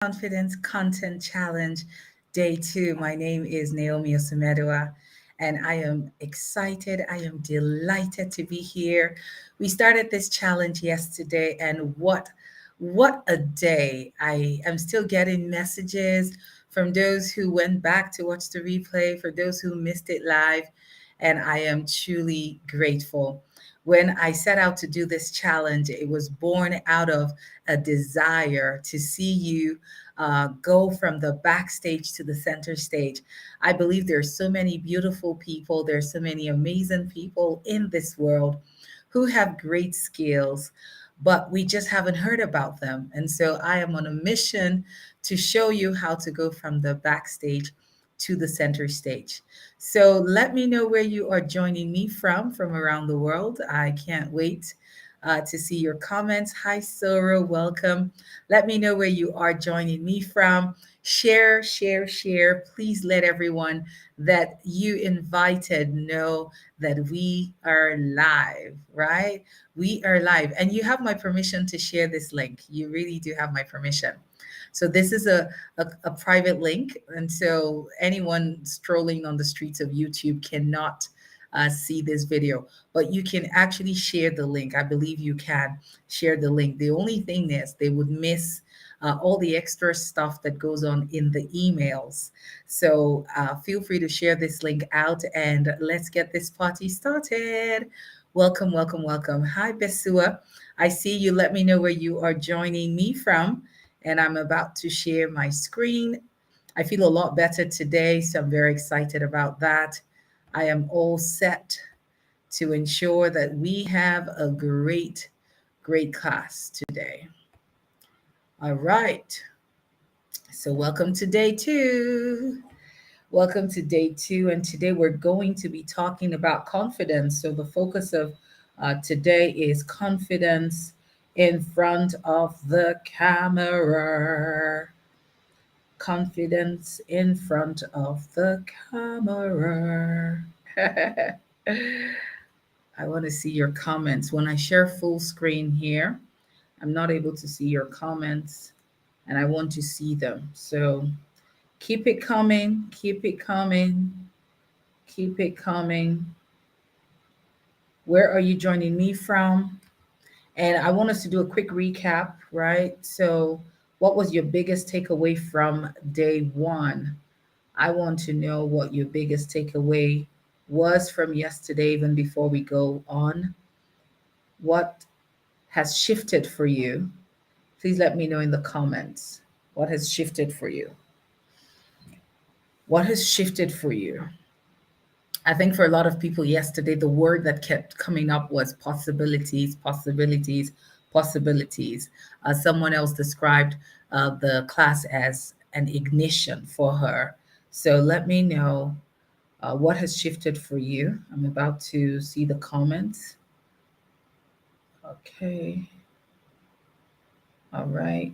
Confidence Content Challenge Day 2. My name is Naomi Osemedua, and I am excited. I am delighted to be here. We started this challenge yesterday, and what a day. I am still getting messages from those who went back to watch the replay, for those who missed it live, and I am truly grateful. When I set out to do this challenge, it was born out of a desire to see you go from the backstage to the center stage. I believe there's so many beautiful people, there's so many amazing people in this world who have great skills, but we just haven't heard about them. And so I am on a mission to show you how to go from the backstage to the center stage. So let me know where you are joining me from around the world. I can't wait to see your comments. Hi, Sora, welcome. Let me know where you are joining me from. Share, share, share. Please let everyone that you invited know that we are live, right? We are live. And you have my permission to share this link. You really do have my permission. So this is a private link. And so anyone strolling on the streets of YouTube cannot see this video, but you can actually share the link. I believe you can share the link. The only thing is they would miss all the extra stuff that goes on in the emails. So feel free to share this link out and let's get this party started. Welcome, welcome, welcome. Hi, Besua. I see you. Let me know where you are joining me from. And I'm about to share my screen. I feel a lot better today, so I'm very excited about that. I am all set to ensure that we have a great class today. All right. So, welcome to day 2. Welcome to day 2. And today we're going to be talking about confidence. So, the focus of today is confidence in front of the camera. Confidence in front of the camera. I want to see your comments. When I share full screen here, I'm not able to see your comments and I want to see them. So keep it coming, keep it coming, keep it coming. Where are you joining me from? And I want us to do a quick recap, right? So, what was your biggest takeaway from day 1? I want to know what your biggest takeaway was from yesterday, even before we go on. What has shifted for you? Please let me know in the comments. What has shifted for you? What has shifted for you? I think for a lot of people yesterday, the word that kept coming up was possibilities, possibilities, possibilities. Someone else described the class as an ignition for her. So let me know what has shifted for you. I'm about to see the comments. Okay. All right.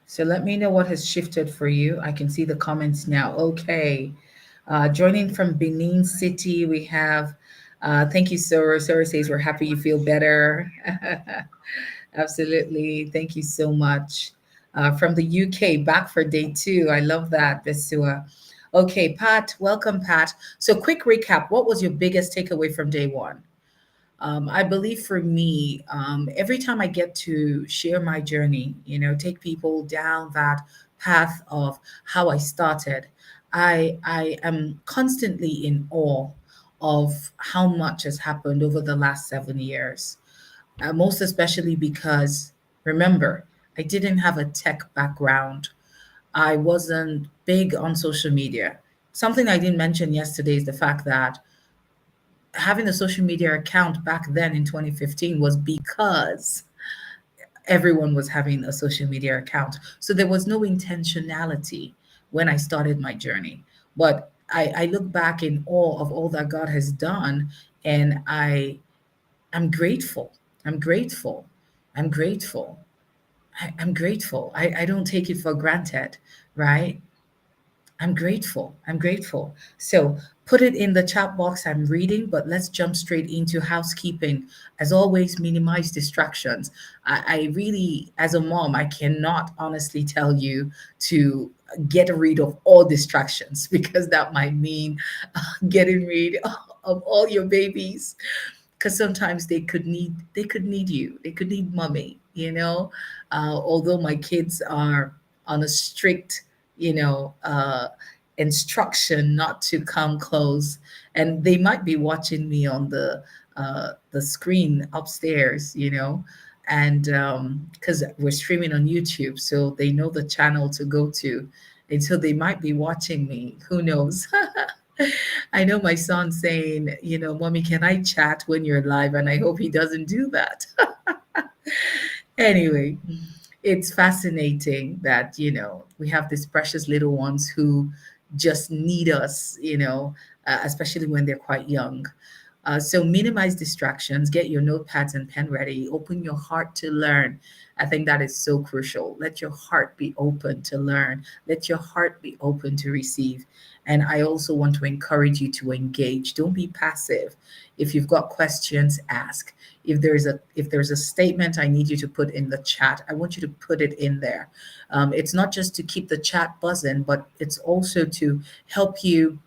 So let me know what has shifted for you. I can see the comments now. Okay. Joining from Benin City, we have, thank you, Sora. Sora says, we're happy you feel better. Absolutely. Thank you so much. From the UK, back for day 2. I love that, Besua. Okay, Pat, welcome, Pat. So, quick recap. What was your biggest takeaway from day 1? I believe for me, every time I get to share my journey, take people down that path of how I started, I am constantly in awe of how much has happened over the last 7 years. Most especially because, remember, I didn't have a tech background. I wasn't big on social media. Something I didn't mention yesterday is the fact that having a social media account back then in 2015 was because everyone was having a social media account. So there was no intentionality when I started my journey. But I look back in awe of all that God has done, and I'm grateful. I'm grateful. I'm grateful. I'm grateful. I don't take it for granted, right? I'm grateful. I'm grateful. So put it in the chat box. I'm reading, but let's jump straight into housekeeping. As always, minimize distractions. I really, as a mom, I cannot honestly tell you to get rid of all distractions because that might mean getting rid of all your babies, because sometimes they could need you, they could need mommy, although my kids are on a strict, instruction not to come close, and they might be watching me on the screen upstairs, and because we're streaming on YouTube, so they know the channel to go to, and so they might be watching me, who knows. I know my son saying, Mommy, can I chat when you're live? And I hope he doesn't do that. Anyway, it's fascinating that, we have these precious little ones who just need us, especially when they're quite young. So minimize distractions, get your notepads and pen ready, open your heart to learn. I think that is so crucial. Let your heart be open to learn, let your heart be open to receive. And I also want to encourage you to engage. Don't be passive. If you've got questions, ask. If there's a statement I need you to put in the chat, I want you to put it in there. It's not just to keep the chat buzzing, but it's also to help you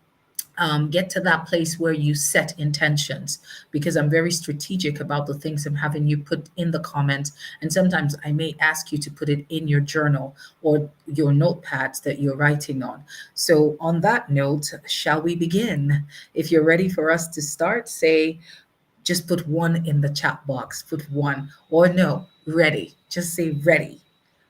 get to that place where you set intentions, because I'm very strategic about the things I'm having you put in the comments. And sometimes I may ask you to put it in your journal or your notepads that you're writing on. So, on that note, shall we begin? If you're ready for us to start, say, just put one in the chat box, put one, or no, ready. Just say ready,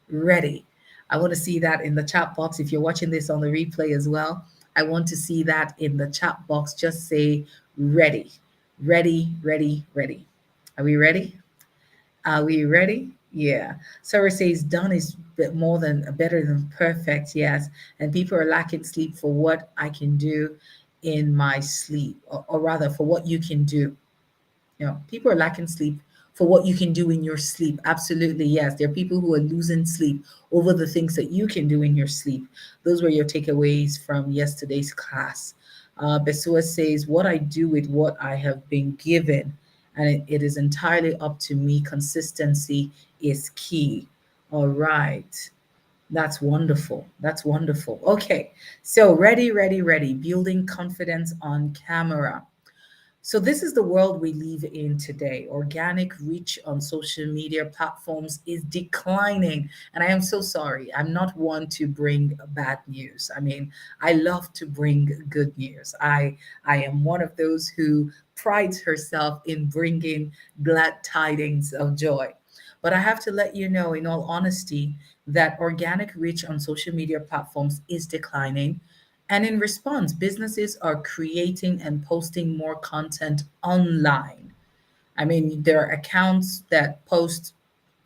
ready. I want to see that in the chat box. If you're watching this on the replay as well, I want to see that in the chat box. Just say ready, ready, ready, ready. Are we ready? Are we ready? Yeah. Sarah says done is more than better than perfect. Yes. And people are lacking sleep for what I can do in my sleep, or rather for what you can do. People are lacking sleep for what you can do in your sleep. Absolutely, yes. There are people who are losing sleep over the things that you can do in your sleep. Those were your takeaways from yesterday's class. Besua says, what I do with what I have been given, and it is entirely up to me. Consistency is key. All right. That's wonderful. That's wonderful. Okay. So, ready, ready, ready. Building confidence on camera. So, this is the world we live in today. Organic reach on social media platforms is declining. And I am so sorry. I'm not one to bring bad news. I mean, I love to bring good news. I am one of those who prides herself in bringing glad tidings of joy. But I have to let you know, in all honesty, that organic reach on social media platforms is declining, and in response, businesses are creating and posting more content online. I mean, there are accounts that post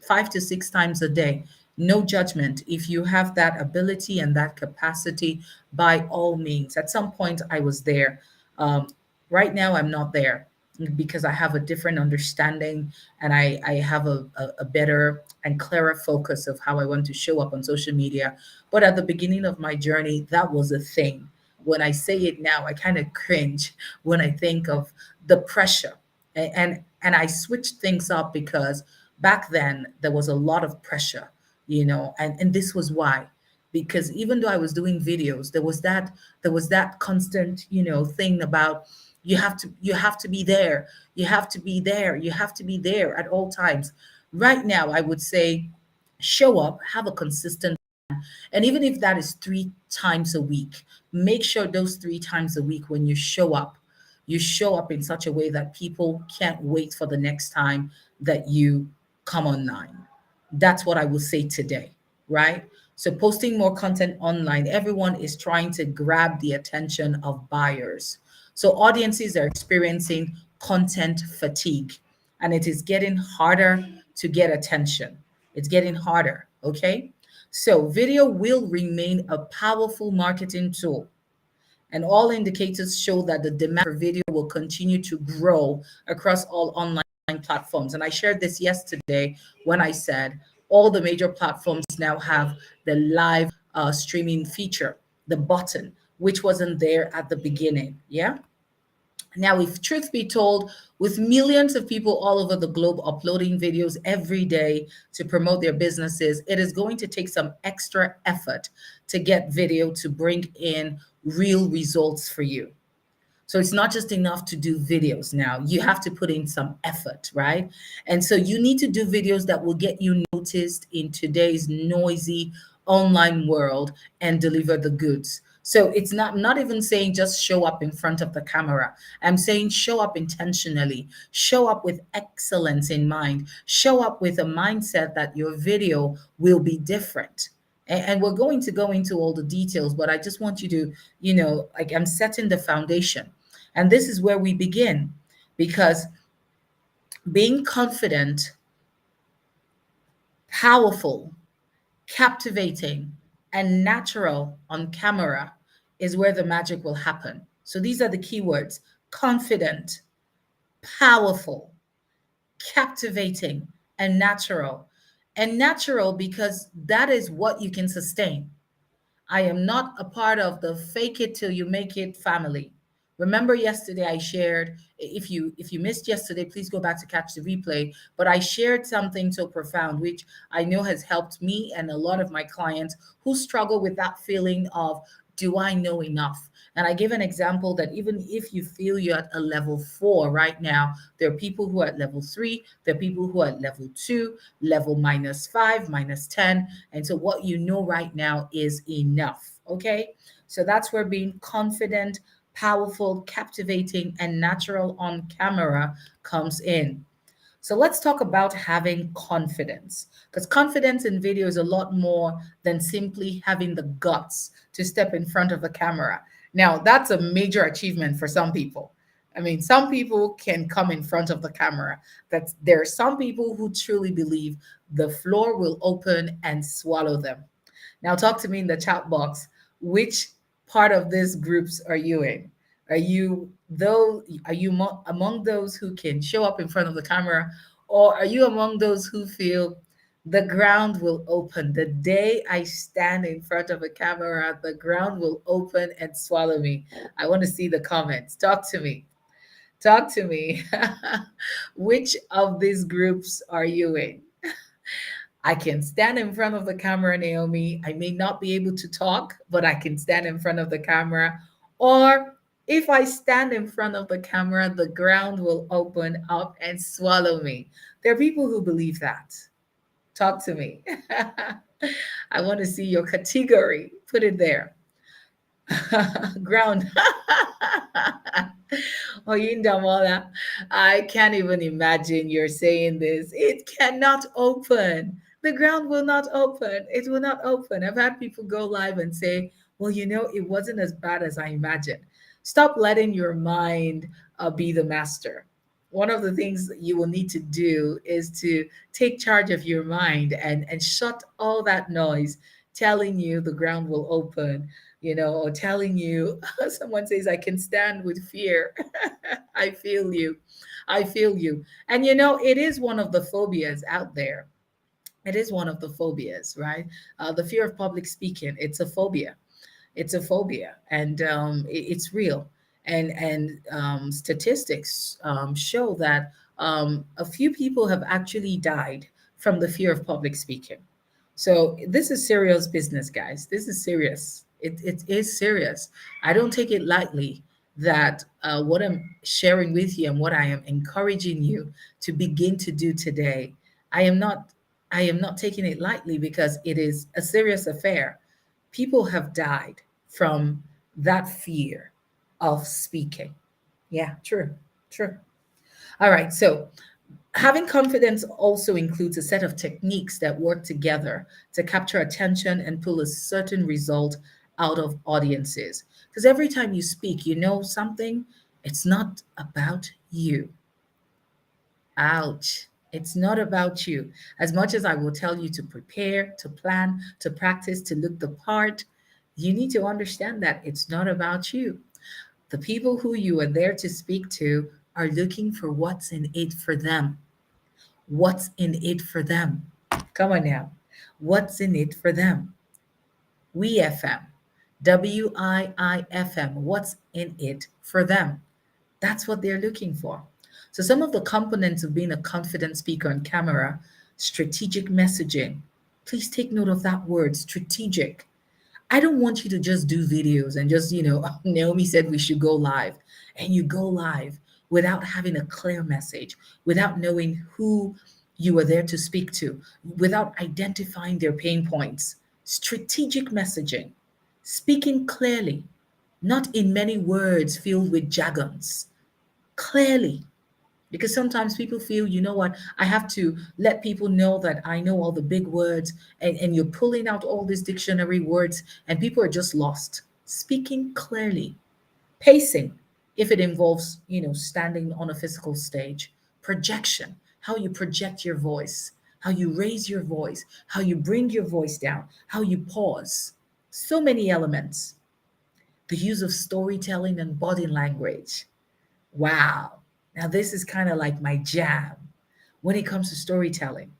5 to 6 times a day. No judgment. If you have that ability and that capacity, by all means. At some point, I was there. Um, right now, I'm not there because I have a different understanding, and I have a better and clearer focus of how I want to show up on social media. But at the beginning of my journey, that was a thing. When I say it now, I kind of cringe when I think of the pressure. And I switched things up because back then there was a lot of pressure, and this was why. Because even though I was doing videos, there was that constant, thing about you have to be there, you have to be there, you have to be there at all times. Right now, I would say show up, have a consistent, and even if that is 3 times a week, make sure those 3 times a week when you show up in such a way that people can't wait for the next time that you come online. That's what I will say today, right? So, posting more content online, everyone is trying to grab the attention of buyers. So, audiences are experiencing content fatigue, and it is getting harder to get attention. It's getting harder, okay? So, video will remain a powerful marketing tool, and all indicators show that the demand for video will continue to grow across all online platforms. And I shared this yesterday when I said all the major platforms now have the live streaming feature. the button, which wasn't there at the beginning. Yeah. Now, if truth be told, with millions of people all over the globe uploading videos every day to promote their businesses, it is going to take some extra effort to get video to bring in real results for you. So it's not just enough to do videos now. You have to put in some effort, right? And so you need to do videos that will get you noticed in today's noisy online world and deliver the goods. So it's not even saying just show up in front of the camera. I'm saying show up intentionally, show up with excellence in mind, show up with a mindset that your video will be different. And we're going to go into all the details, but I just want you to, like I'm setting the foundation. And this is where we begin because being confident, powerful, captivating, and natural on camera is where the magic will happen. So these are the keywords: confident, powerful, captivating, and natural. And natural because that is what you can sustain. I am not a part of the fake it till you make it family. Remember yesterday I shared, if you missed yesterday, please go back to catch the replay, but I shared something so profound which I know has helped me and a lot of my clients who struggle with that feeling of, do I know enough? And I give an example that even if you feel you're at a level 4 right now, there are people who are at level 3, there are people who are at level 2, level -5, -10. And so what you know right now is enough. Okay. So that's where being confident, powerful, captivating, and natural on camera comes in. So let's talk about having confidence, because confidence in video is a lot more than simply having the guts to step in front of the camera. Now, that's a major achievement for some people. I mean, some people can come in front of the camera. That there are some people who truly believe the floor will open and swallow them. Now, talk to me in the chat box. Which part of these groups are you in? Are you among those who can show up in front of the camera, or are you among those who feel the ground will open the day I stand in front of a camera? The ground will open and swallow me. I want to see the comments. Talk to me. Talk to me. Which of these groups are you in? I can stand in front of the camera, Naomi. I may not be able to talk, but I can stand in front of the camera. Or if I stand in front of the camera, the ground will open up and swallow me. There are people who believe that. Talk to me. I want to see your category. Put it there. Ground. Oyindamola, I can't even imagine you're saying this. It cannot open. The ground will not open. It will not open. I've had people go live and say, well, it wasn't as bad as I imagined. Stop letting your mind be the master. One of the things that you will need to do is to take charge of your mind and shut all that noise telling you the ground will open, or telling you, someone says, I can stand with fear. I feel you. I feel you. And it is one of the phobias out there. It is one of the phobias, right? The fear of public speaking, it's a phobia. It's a phobia, and it's real. And statistics show that a few people have actually died from the fear of public speaking. So this is serious business, guys. This is serious. It is serious. I don't take it lightly that what I'm sharing with you and what I am encouraging you to begin to do today, I am not I am not taking it lightly because it is a serious affair. People have died from that fear of speaking. Yeah, true, true. All right, so having confidence also includes a set of techniques that work together to capture attention and pull a certain result out of audiences. Because every time you speak, you know something, it's not about you. Ouch. It's not about you. As much as I will tell you to prepare, to plan, to practice, to look the part, you need to understand that it's not about you. The people who you are there to speak to are looking for what's in it for them. What's in it for them? Come on now. What's in it for them? We FM. WIIFM. What's in it for them? That's what they're looking for. So, some of the components of being a confident speaker on camera: strategic messaging. Please take note of that word, strategic. I don't want you to just do videos and just, Naomi said we should go live, and you go live without having a clear message, without knowing who you are there to speak to, without identifying their pain points. Strategic messaging, speaking clearly, not in many words filled with jargons, clearly. Because sometimes people feel, you know what, I have to let people know that I know all the big words, and you're pulling out all these dictionary words, and people are just lost. Speaking clearly, pacing, if it involves, standing on a physical stage, projection, how you project your voice, how you raise your voice, how you bring your voice down, how you pause. So many elements. The use of storytelling and body language. Wow. Now, this is kind of like my jam when it comes to storytelling.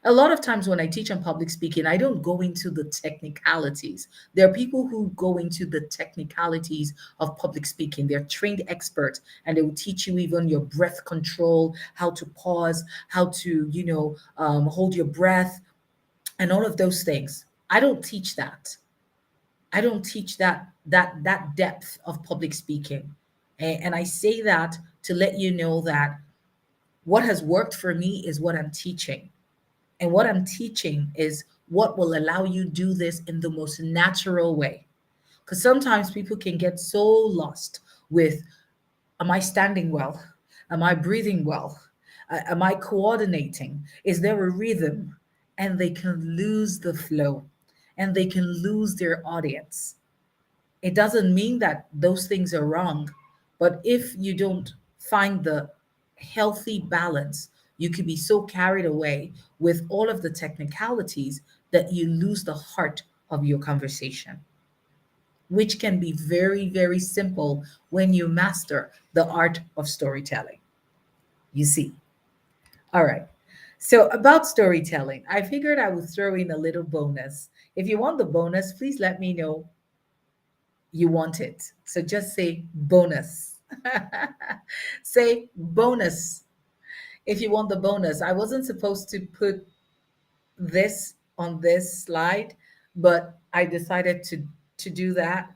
A lot of times when I teach on public speaking, I don't go into the technicalities. There are people who go into the technicalities of public speaking. They're trained experts, and they will teach you even your breath control, how to pause, how to, hold your breath, and all of those things. I don't teach that. I don't teach that depth of public speaking. And I say that to let you know that what has worked for me is what I'm teaching. And what I'm teaching is what will allow you do this in the most natural way. Because sometimes people can get so lost with, am I standing well? Am I breathing well? Am I coordinating? Is there a rhythm? And they can lose the flow, and they can lose their audience. It doesn't mean that those things are wrong, but if you don't find the healthy balance, you could be so carried away with all of the technicalities that you lose the heart of your conversation, which can be very, very simple when you master the art of storytelling. You see. All right. So, about storytelling, I figured I would throw in a little bonus. If you want the bonus, please let me know you want it. So just say bonus. Say bonus if you want the bonus. I wasn't supposed to put this on this slide, but I decided to do that.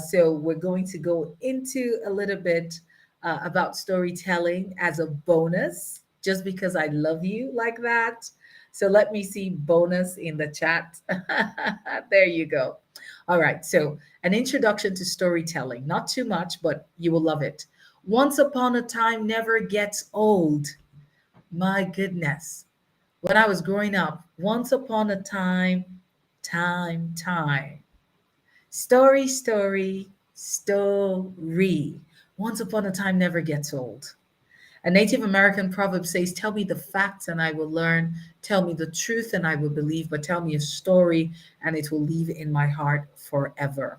So we're going to go into a little bit about storytelling as a bonus, just because I love you like that. So let me see bonus in the chat. There you go. All right. So an introduction to storytelling, not too much, but you will love it. Once upon a time never gets old. My goodness, when I was growing up, once upon a time, time. Story, story, story. Once upon a time never gets old. A Native American proverb says, tell me the facts and I will learn. Tell me the truth and I will believe. But tell me a story and it will live in my heart forever.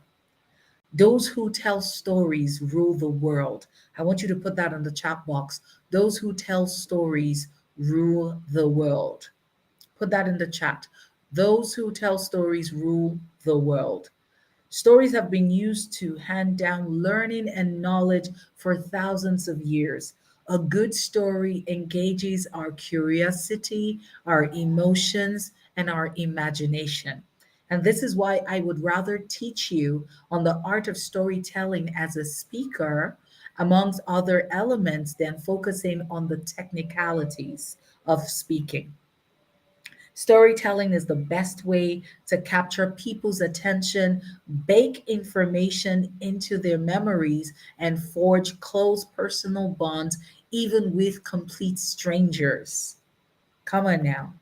Those who tell stories rule the world. I want you to put that in the chat box. Those who tell stories rule the world. Put that in the chat. Those who tell stories rule the world. Stories have been used to hand down learning and knowledge for thousands of years. A good story engages our curiosity, our emotions, and our imagination. And this is why I would rather teach you on the art of storytelling as a speaker, amongst other elements, than focusing on the technicalities of speaking. Storytelling is the best way to capture people's attention, bake information into their memories, and forge close personal bonds, even with complete strangers. Come on now.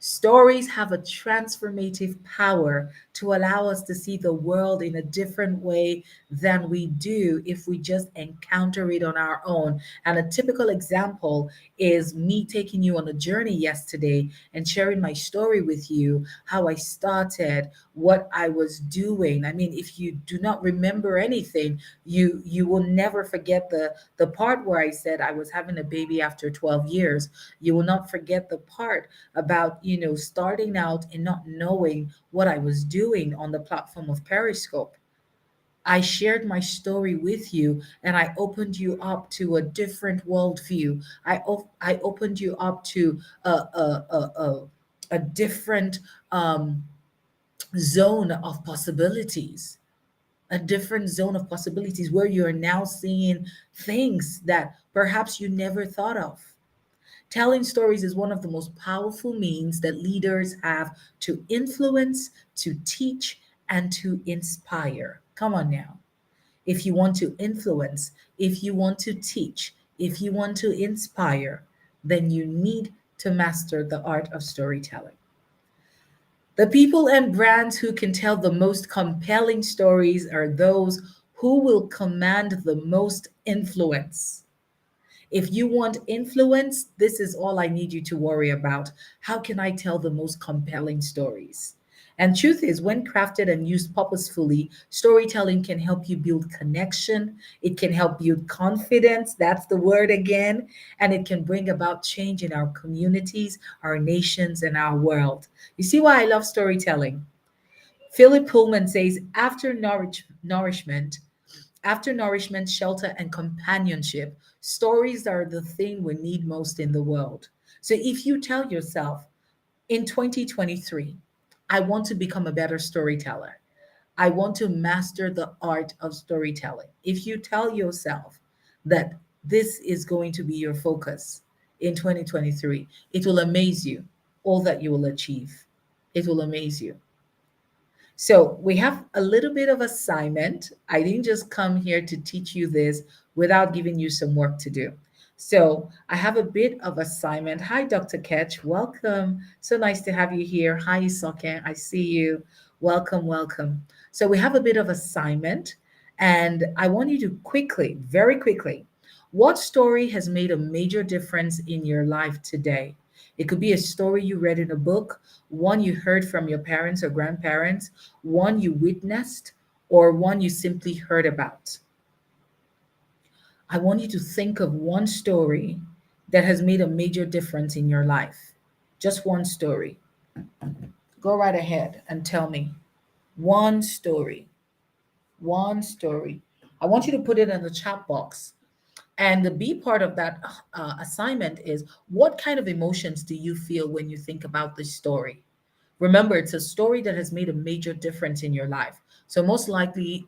Stories have a transformative power to allow us to see the world in a different way than we do if we just encounter it on our own. And a typical example is me taking you on a journey yesterday and sharing my story with you, how I started, what I was doing. I mean, if you do not remember anything, you will never forget the part where I said I was having a baby after 12 years. You will not forget the part about, starting out and not knowing what I was doing on the platform of Periscope. I shared my story with you and I opened you up to a different worldview. I opened you up to a different um, zone of possibilities, a different zone of possibilities where you're now seeing things that perhaps you never thought of. Telling stories is one of the most powerful means that leaders have to influence, to teach, and to inspire. Come on now. If you want to influence, if you want to teach, if you want to inspire, then you need to master the art of storytelling. The people and brands who can tell the most compelling stories are those who will command the most influence. If you want influence, this is all I need you to worry about. How can I tell the most compelling stories? And truth is, when crafted and used purposefully, storytelling can help you build connection. It can help build confidence. That's the word again. And it can bring about change in our communities, our nations, and our world. You see why I love storytelling? Philip Pullman says, after nourishment, shelter, and companionship, stories are the thing we need most in the world. So if you tell yourself in 2023, I want to become a better storyteller, I want to master the art of storytelling. If you tell yourself that this is going to be your focus in 2023, it will amaze you all that you will achieve. It will amaze you. So we have a little bit of assignment. I didn't just come here to teach you this without giving you some work to do. So I have a bit of assignment. Hi, Dr. Ketch. Welcome. So nice to have you here. Hi, Isoke. I see you. Welcome, welcome. So we have a bit of assignment, and I want you to quickly, very quickly, what story has made a major difference in your life today? It could be a story you read in a book, one you heard from your parents or grandparents, one you witnessed, or one you simply heard about. I want you to think of one story that has made a major difference in your life. Just one story. Go right ahead and tell me one story. One story. I want you to put it in the chat box. And the B part of that assignment is, what kind of emotions do you feel when you think about this story? Remember, it's a story that has made a major difference in your life. So, most likely,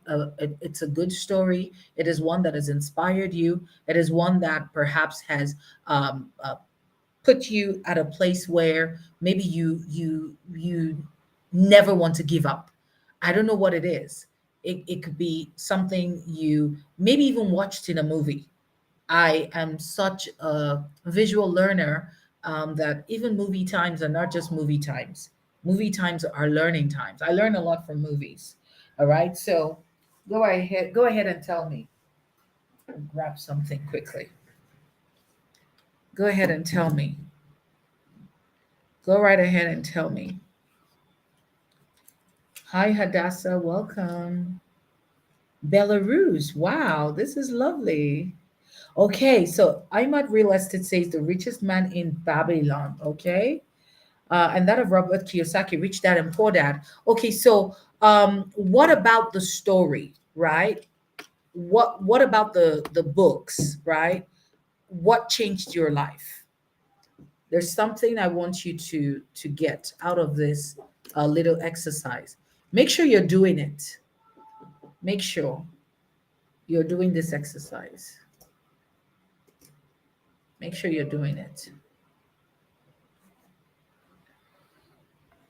it's a good story. It is one that has inspired you. It is one that perhaps has put you at a place where maybe you never want to give up. I don't know what it is. It could be something you maybe even watched in a movie. I am such a visual learner, that even movie times are not just movie times. Movie times are learning times. I learn a lot from movies. All right. So go ahead and tell me. Grab something quickly. Go ahead and tell me. Go right ahead and tell me. Hi, Hadassah. Welcome. Belarus. Wow, this is lovely. Okay, so Imad Real Estate says the richest man in Babylon. Okay. And that of Robert Kiyosaki, Rich Dad and Poor Dad. Okay, so what about the story, right? What about the books, right? What changed your life? There's something I want you to get out of this little exercise. Make sure you're doing it. Make sure you're doing this exercise. Make sure you're doing it.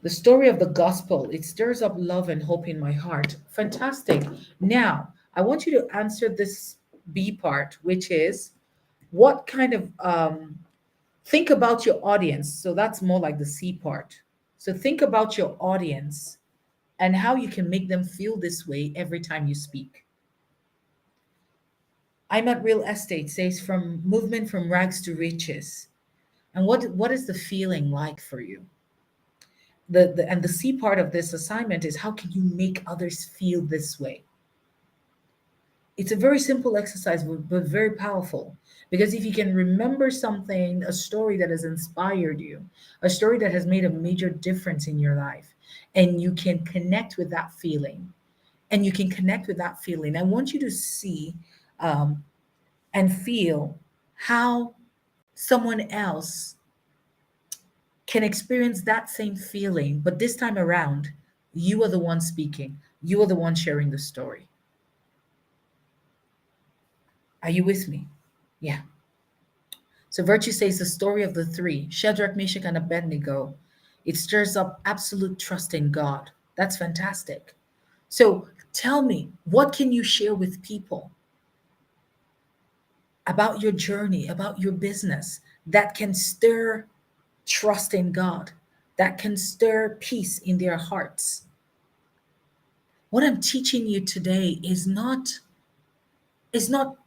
The story of the gospel, it stirs up love and hope in my heart. Fantastic. Now, I want you to answer this B part, which is, what kind of think about your audience. So that's more like the C part. So think about your audience and how you can make them feel this way every time you speak. I'm at Real Estate says, from movement from rags to riches. And what is the feeling like for you? The C part of this assignment is, how can you make others feel this way? It's a very simple exercise, but very powerful. Because if you can remember something, a story that has inspired you, a story that has made a major difference in your life, and you can connect with that feeling, I want you to see um, and feel how someone else can experience that same feeling, but this time around, you are the one speaking, you are the one sharing the story. Are you with me? Yeah. So Virtue says the story of the three, Shadrach, Meshach, and Abednego, it stirs up absolute trust in God. That's fantastic. So tell me, what can you share with people about your journey, about your business that can stir trust in God, that can stir peace in their hearts? What I'm teaching you today is not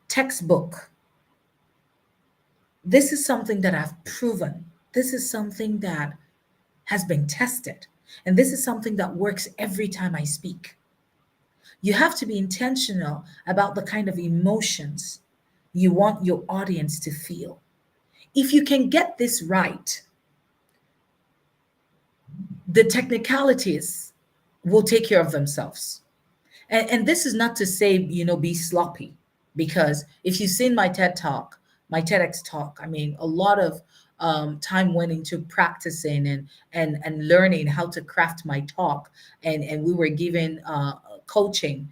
textbook. This is something that I've proven. This is something that has been tested. And this is something that works every time I speak. You have to be intentional about the kind of emotions you want your audience to feel. If you can get this right, the technicalities will take care of themselves. And this is not to say, be sloppy, because if you've seen my TED talk, my TEDx talk, I mean, a lot of time went into practicing and learning how to craft my talk, and we were given coaching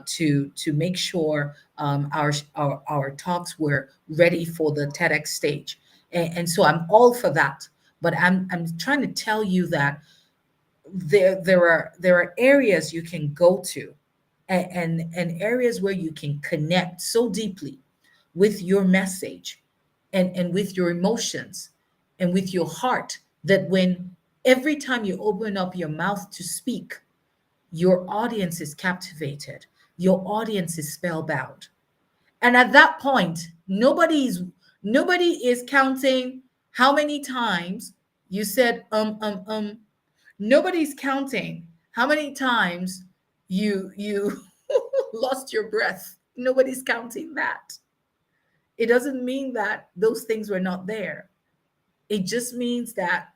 to make sure our talks were ready for the TEDx stage, and so I'm all for that. But I'm trying to tell you that there are areas you can go to, and areas where you can connect so deeply with your message, and with your emotions and with your heart, that when every time you open up your mouth to speak, your audience is captivated, your audience is spellbound. And at that point, nobody is counting how many times you said nobody's counting how many times you lost your breath. Nobody's counting that. It doesn't mean that those things were not there. It just means that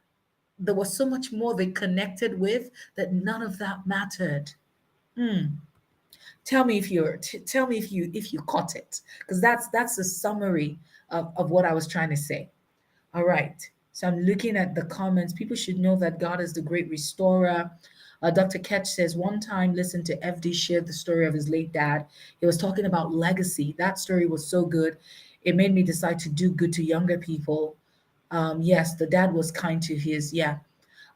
there was so much more they connected with, that none of that mattered. Hmm. Tell me if you caught it, because that's the summary of what I was trying to say. All right. So I'm looking at the comments. People should know that God is the great restorer. Dr. Ketch says, one time listened to FD share the story of his late dad. He was talking about legacy. That story was so good. It made me decide to do good to younger people. Yes, the dad was kind to his, yeah.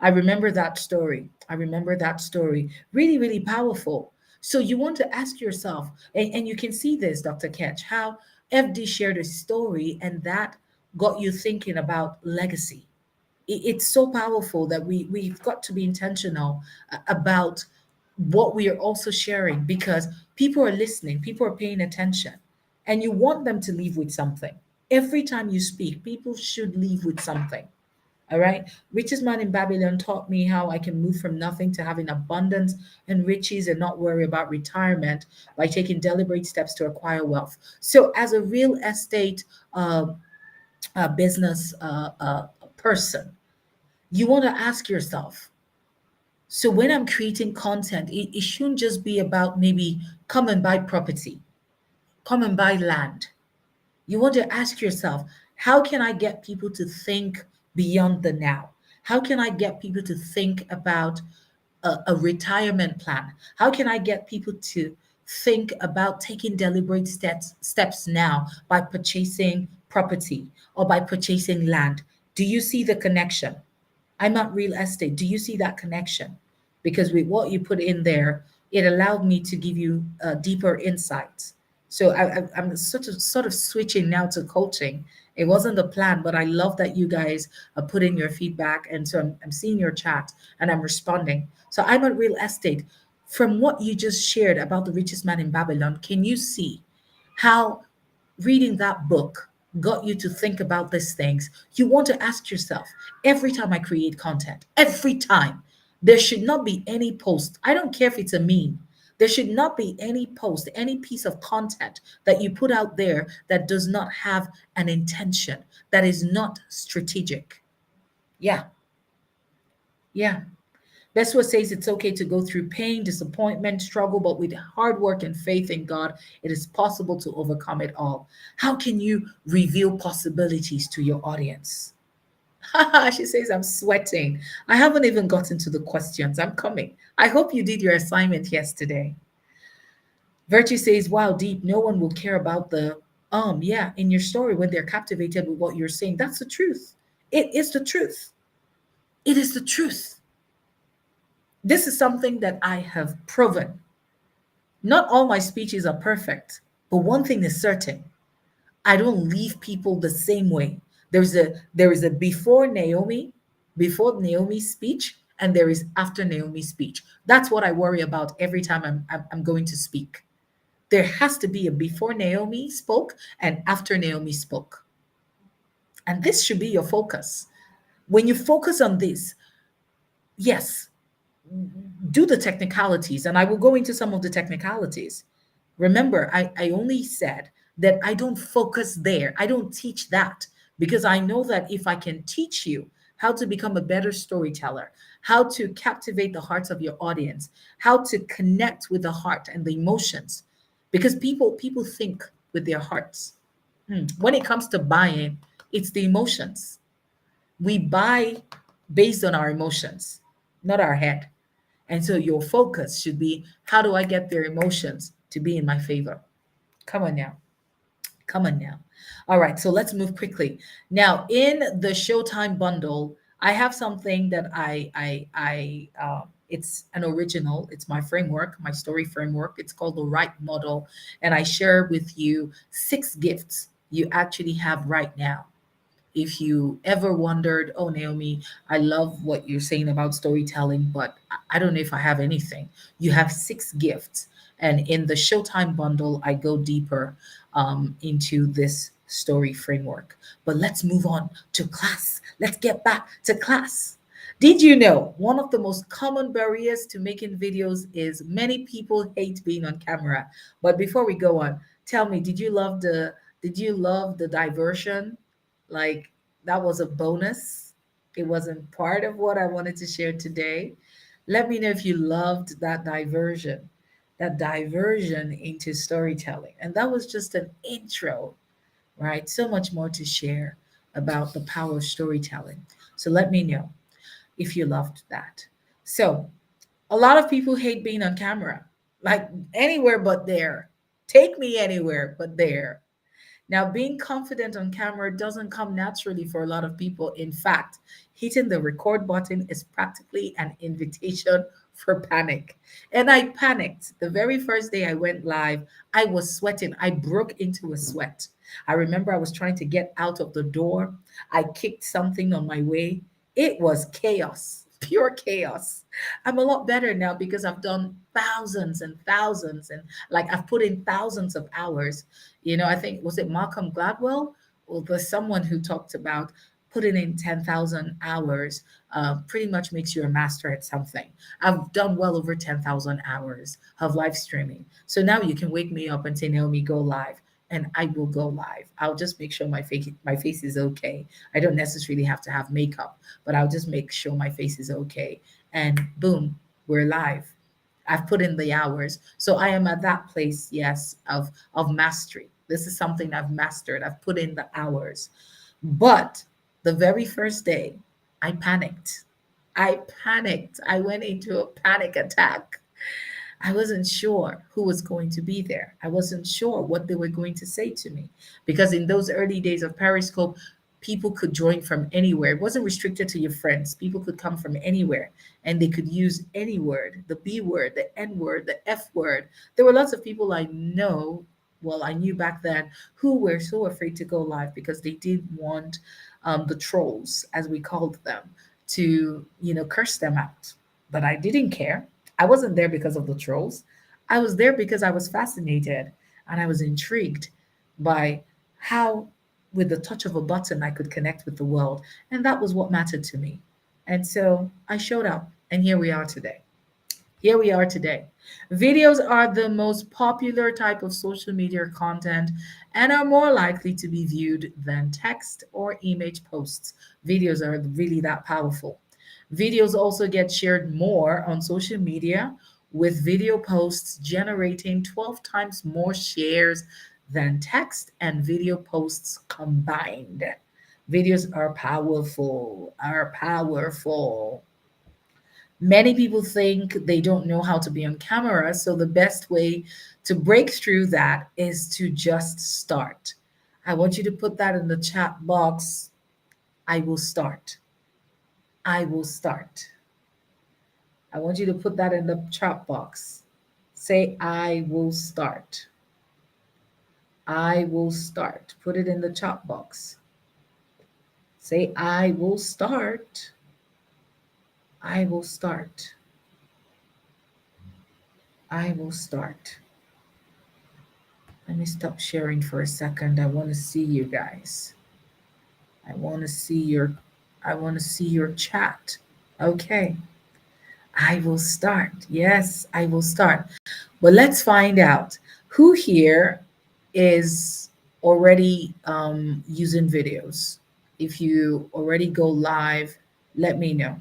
I remember that story. I remember that story. Really, really powerful. So you want to ask yourself, and you can see this, Dr. Ketch, how FD shared a story, and that got you thinking about legacy. It's so powerful that we've got to be intentional about what we are also sharing, because people are listening, people are paying attention, and you want them to leave with something. Every time you speak, people should leave with something. All right. Richest man in Babylon taught me how I can move from nothing to having abundance and riches and not worry about retirement by taking deliberate steps to acquire wealth. So, as a real estate uh, business person, you want to ask yourself, so when I'm creating content, it shouldn't just be about maybe come and buy property, come and buy land. You want to ask yourself, how can I get people to think beyond the now? How can I get people to think about a retirement plan? How can I get people to think about taking deliberate steps now by purchasing property or by purchasing land? Do you see the connection? I'm not real estate. Do you see that connection? Because with what you put in there, it allowed me to give you deeper insights. So I'm sort of switching now to coaching. It wasn't the plan, but I love that you guys are putting your feedback, and so I'm seeing your chat and I'm responding. So I'm at real estate. From what you just shared about the richest man in Babylon, can you see how reading that book got you to think about these things? You want to ask yourself, every time I create content, every time, there should not be any post. I don't care if it's a meme, There should not be any post, any piece of content that you put out there that does not have an intention, that is not strategic. Yeah, yeah. Beswa says it's okay to go through pain, disappointment, struggle, but with hard work and faith in God, it is possible to overcome it all. How can you reveal possibilities to your audience? She says, I'm sweating. I haven't even gotten to the questions. I'm coming. I hope you did your assignment yesterday. Virtue says, wow, deep. No one will care about the, yeah, in your story when they're captivated with what you're saying. That's the truth. It is the truth. It is the truth. This is something that I have proven. Not all my speeches are perfect, but one thing is certain. I don't leave people the same way. There is a before Naomi's speech, and there is after Naomi's speech. That's what I worry about every time I'm going to speak. There has to be a before Naomi spoke and after Naomi spoke. And this should be your focus. When you focus on this, yes, do the technicalities, and I will go into some of the technicalities. Remember, I only said that I don't focus there. I don't teach that because I know that if I can teach you how to become a better storyteller, how to captivate the hearts of your audience, how to connect with the heart and the emotions, because people think with their hearts. When it comes to buying, it's the emotions. We buy based on our emotions, not our head. And so your focus should be, how do I get their emotions to be in my favor? Come on now. Come on now. All right, so let's move quickly. Now, in the Showtime bundle, I have something that it's an original. It's my framework, my story framework. It's called the Right Model, and I share with you 6 gifts you actually have right now. If you ever wondered, oh, Naomi, I love what you're saying about storytelling, but I don't know if I have anything. You have 6 gifts. And in the Showtime bundle, I go deeper into this story framework. But let's move on to class. Let's get back to class. Did you know one of the most common barriers to making videos is many people hate being on camera? But before we go on, tell me, did you love the diversion? Like, that was a bonus. It wasn't part of what I wanted to share today. Let me know if you loved that diversion into storytelling. And that was just an intro, right? So much more to share about the power of storytelling. So let me know if you loved that. So, a lot of people hate being on camera, like anywhere but there. Take me anywhere but there. Now, being confident on camera doesn't come naturally for a lot of people. In fact, hitting the record button is practically an invitation for panic. And I panicked. The very first day I went live, I was sweating. I broke into a sweat. I remember I was trying to get out of the door. I kicked something on my way. It was chaos, pure chaos. I'm a lot better now because I've done thousands and thousands, and like I've put in thousands of hours. I think, was it Malcolm Gladwell? Or there's someone who talked about putting in 10,000 hours pretty much makes you a master at something. I've done well over 10,000 hours of live streaming. So now you can wake me up and say, Naomi, go live. And I will go live. I'll just make sure my face is okay. I don't necessarily have to have makeup, but I'll just make sure my face is okay. And boom, we're live. I've put in the hours. So I am at that place, yes, of mastery. This is something I've mastered. I've put in the hours. But the very first day, I panicked. I panicked. I went into a panic attack. I wasn't sure who was going to be there. I wasn't sure what they were going to say to me. Because in those early days of Periscope, people could join from anywhere. It wasn't restricted to your friends. People could come from anywhere and they could use any word, the B word, the N word, the F word. There were lots of people I know, well, I knew back then, who were so afraid to go live because they did want the trolls, as we called them, to, curse them out. But I didn't care. I wasn't there because of the trolls. I was there because I was fascinated and I was intrigued by how, with the touch of a button, I could connect with the world. And that was what mattered to me. And so I showed up, and here we are today. Here we are today. Videos are the most popular type of social media content and are more likely to be viewed than text or image posts. Videos are really that powerful. Videos also get shared more on social media, with video posts generating 12 times more shares than text and video posts combined. Videos are powerful. Many people think they don't know how to be on camera, so the best way to break through that is to just start. I want you to put that in the chat box. I will start. I will start. I want you to put that in the chat box. Say, I will start. I will start. Put it in the chat box. Say, I will start. I will start. I will start. Let me stop sharing for a second. I want to see you guys. I want to see your I want to see your chat. Okay. I will start. Yes, I will start. But let's find out who here is already using videos. If you already go live, let me know.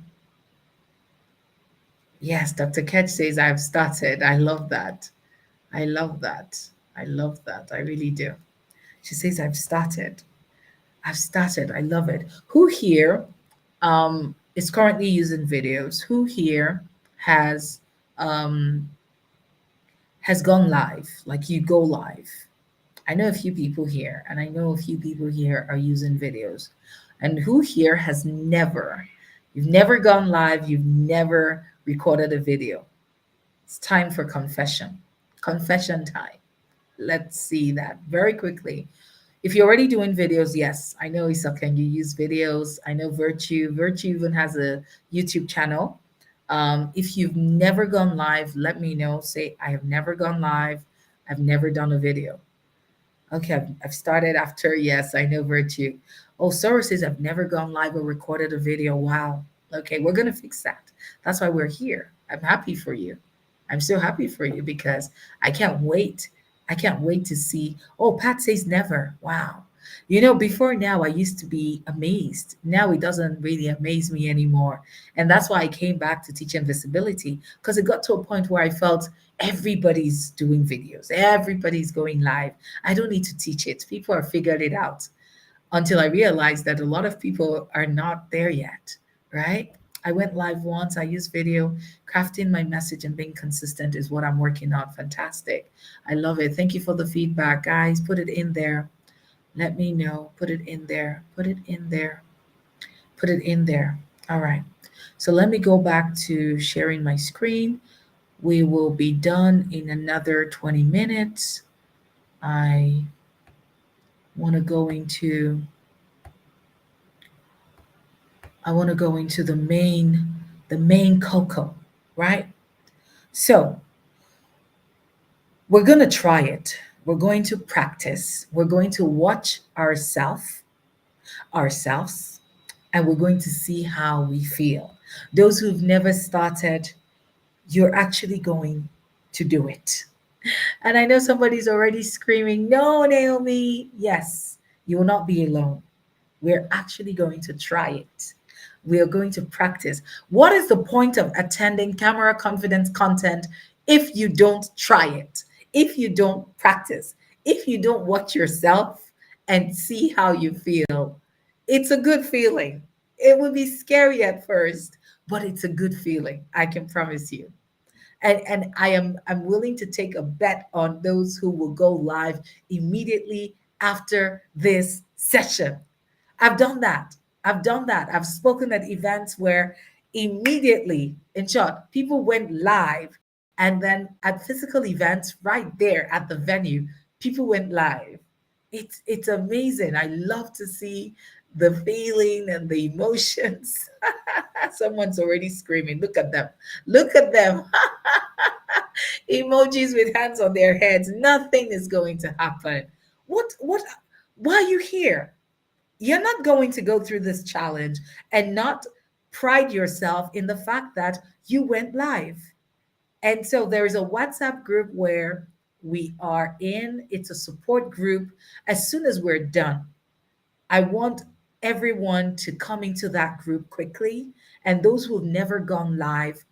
Yes, Dr. Ketch says I've started. I love that. I love that. I love that. I really do. She says I've started. I've started. I love it. Who here is currently using videos? Who here has um, has gone live? Like you go live. I know a few people here, and I know a few people here are using videos. And who here has never, you've never gone live, you've never recorded a video? It's time for confession. Confession time. Let's see that very quickly. If you're already doing videos, yes, I know Isa, can you use videos? I know Virtue even has a YouTube channel. If you've never gone live, let me know. Say, I have never gone live. I've never done a video. Okay, I've started after. Yes, I know Virtue. Oh, Sora says, I've never gone live or recorded a video. Wow. Okay, we're going to fix that. That's why we're here. I'm happy for you. I'm so happy for you because I can't wait. I can't wait to see. Oh, Pat says never. Wow. Before now, I used to be amazed. Now it doesn't really amaze me anymore. And that's why I came back to teach invisibility because it got to a point where I felt everybody's doing videos, everybody's going live. I don't need to teach it. People are figured it out until I realized that a lot of people are not there yet, right? I went live once, I used video. Crafting my message and being consistent is what I'm working on. Fantastic. I love it. Thank you for the feedback, guys. Put it in there. Let me know. Put it in there. Put it in there. Put it in there. All right. So let me go back to sharing my screen. We will be done in another 20 minutes. I want to go into the main cocoa, right? So we're going to try it. We're going to practice. We're going to watch ourselves, and we're going to see how we feel. Those who've never started, you're actually going to do it. And I know somebody's already screaming, no, Naomi. Yes, you will not be alone. We're actually going to try it. We are going to practice. What is the point of attending camera confidence content if you don't try it? If you don't practice? If you don't watch yourself and see how you feel? It's a good feeling. It will be scary at first, but it's a good feeling. I can promise you. And I'm willing to take a bet on those who will go live immediately after this session. I've done that. I've done that. I've spoken at events where immediately, in short, people went live, and then at physical events right there at the venue, people went live. It's amazing. I love to see the feeling and the emotions. Someone's already screaming. Look at them. Look at them. Emojis with hands on their heads. Nothing is going to happen. What why are you here? You're not going to go through this challenge and not pride yourself in the fact that you went live And so there is a WhatsApp group where we are in, it's a support group. As soon as we're done, I want everyone to come into that group quickly. And those who've never gone live,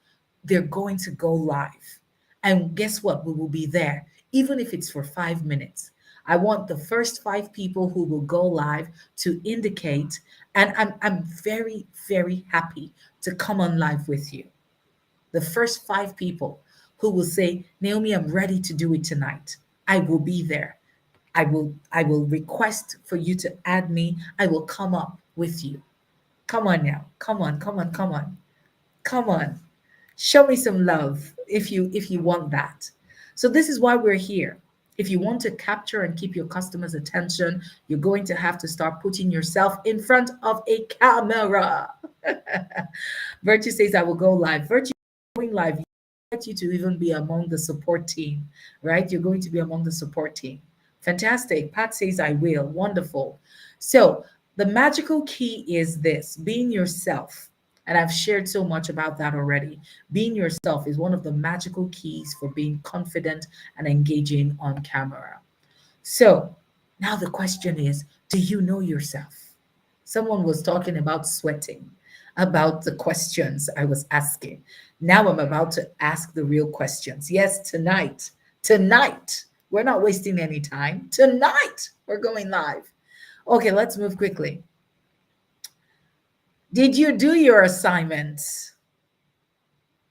they're going to go live. And guess what? We will be there, even if it's for 5 minutes. I want the first five people who will go live to indicate, and I'm very, very happy to come on live with you. The first five people who will say, Naomi, I'm ready to do it tonight. I will be there. I will request for you to add me. I will come up with you. Come on now. Come on, come on, come on. Come on. Show me some love if you want that. So this is why we're here. If you want to capture and keep your customers' attention, you're going to have to start putting yourself in front of a camera. Virtue says, I will go live. Virtue going live, you want you to even be among the support team, right? You're going to be among the support team. Fantastic. Pat says, I will. Wonderful. So the magical key is this, being yourself. And I've shared so much about that already. Being yourself is one of the magical keys for being confident and engaging on camera. So now the question is, do you know yourself? Someone was talking about sweating, about the questions I was asking. Now I'm about to ask the real questions. Yes, tonight, we're not wasting any time. Tonight, we're going live. Okay, let's move quickly. Did you do your assignments?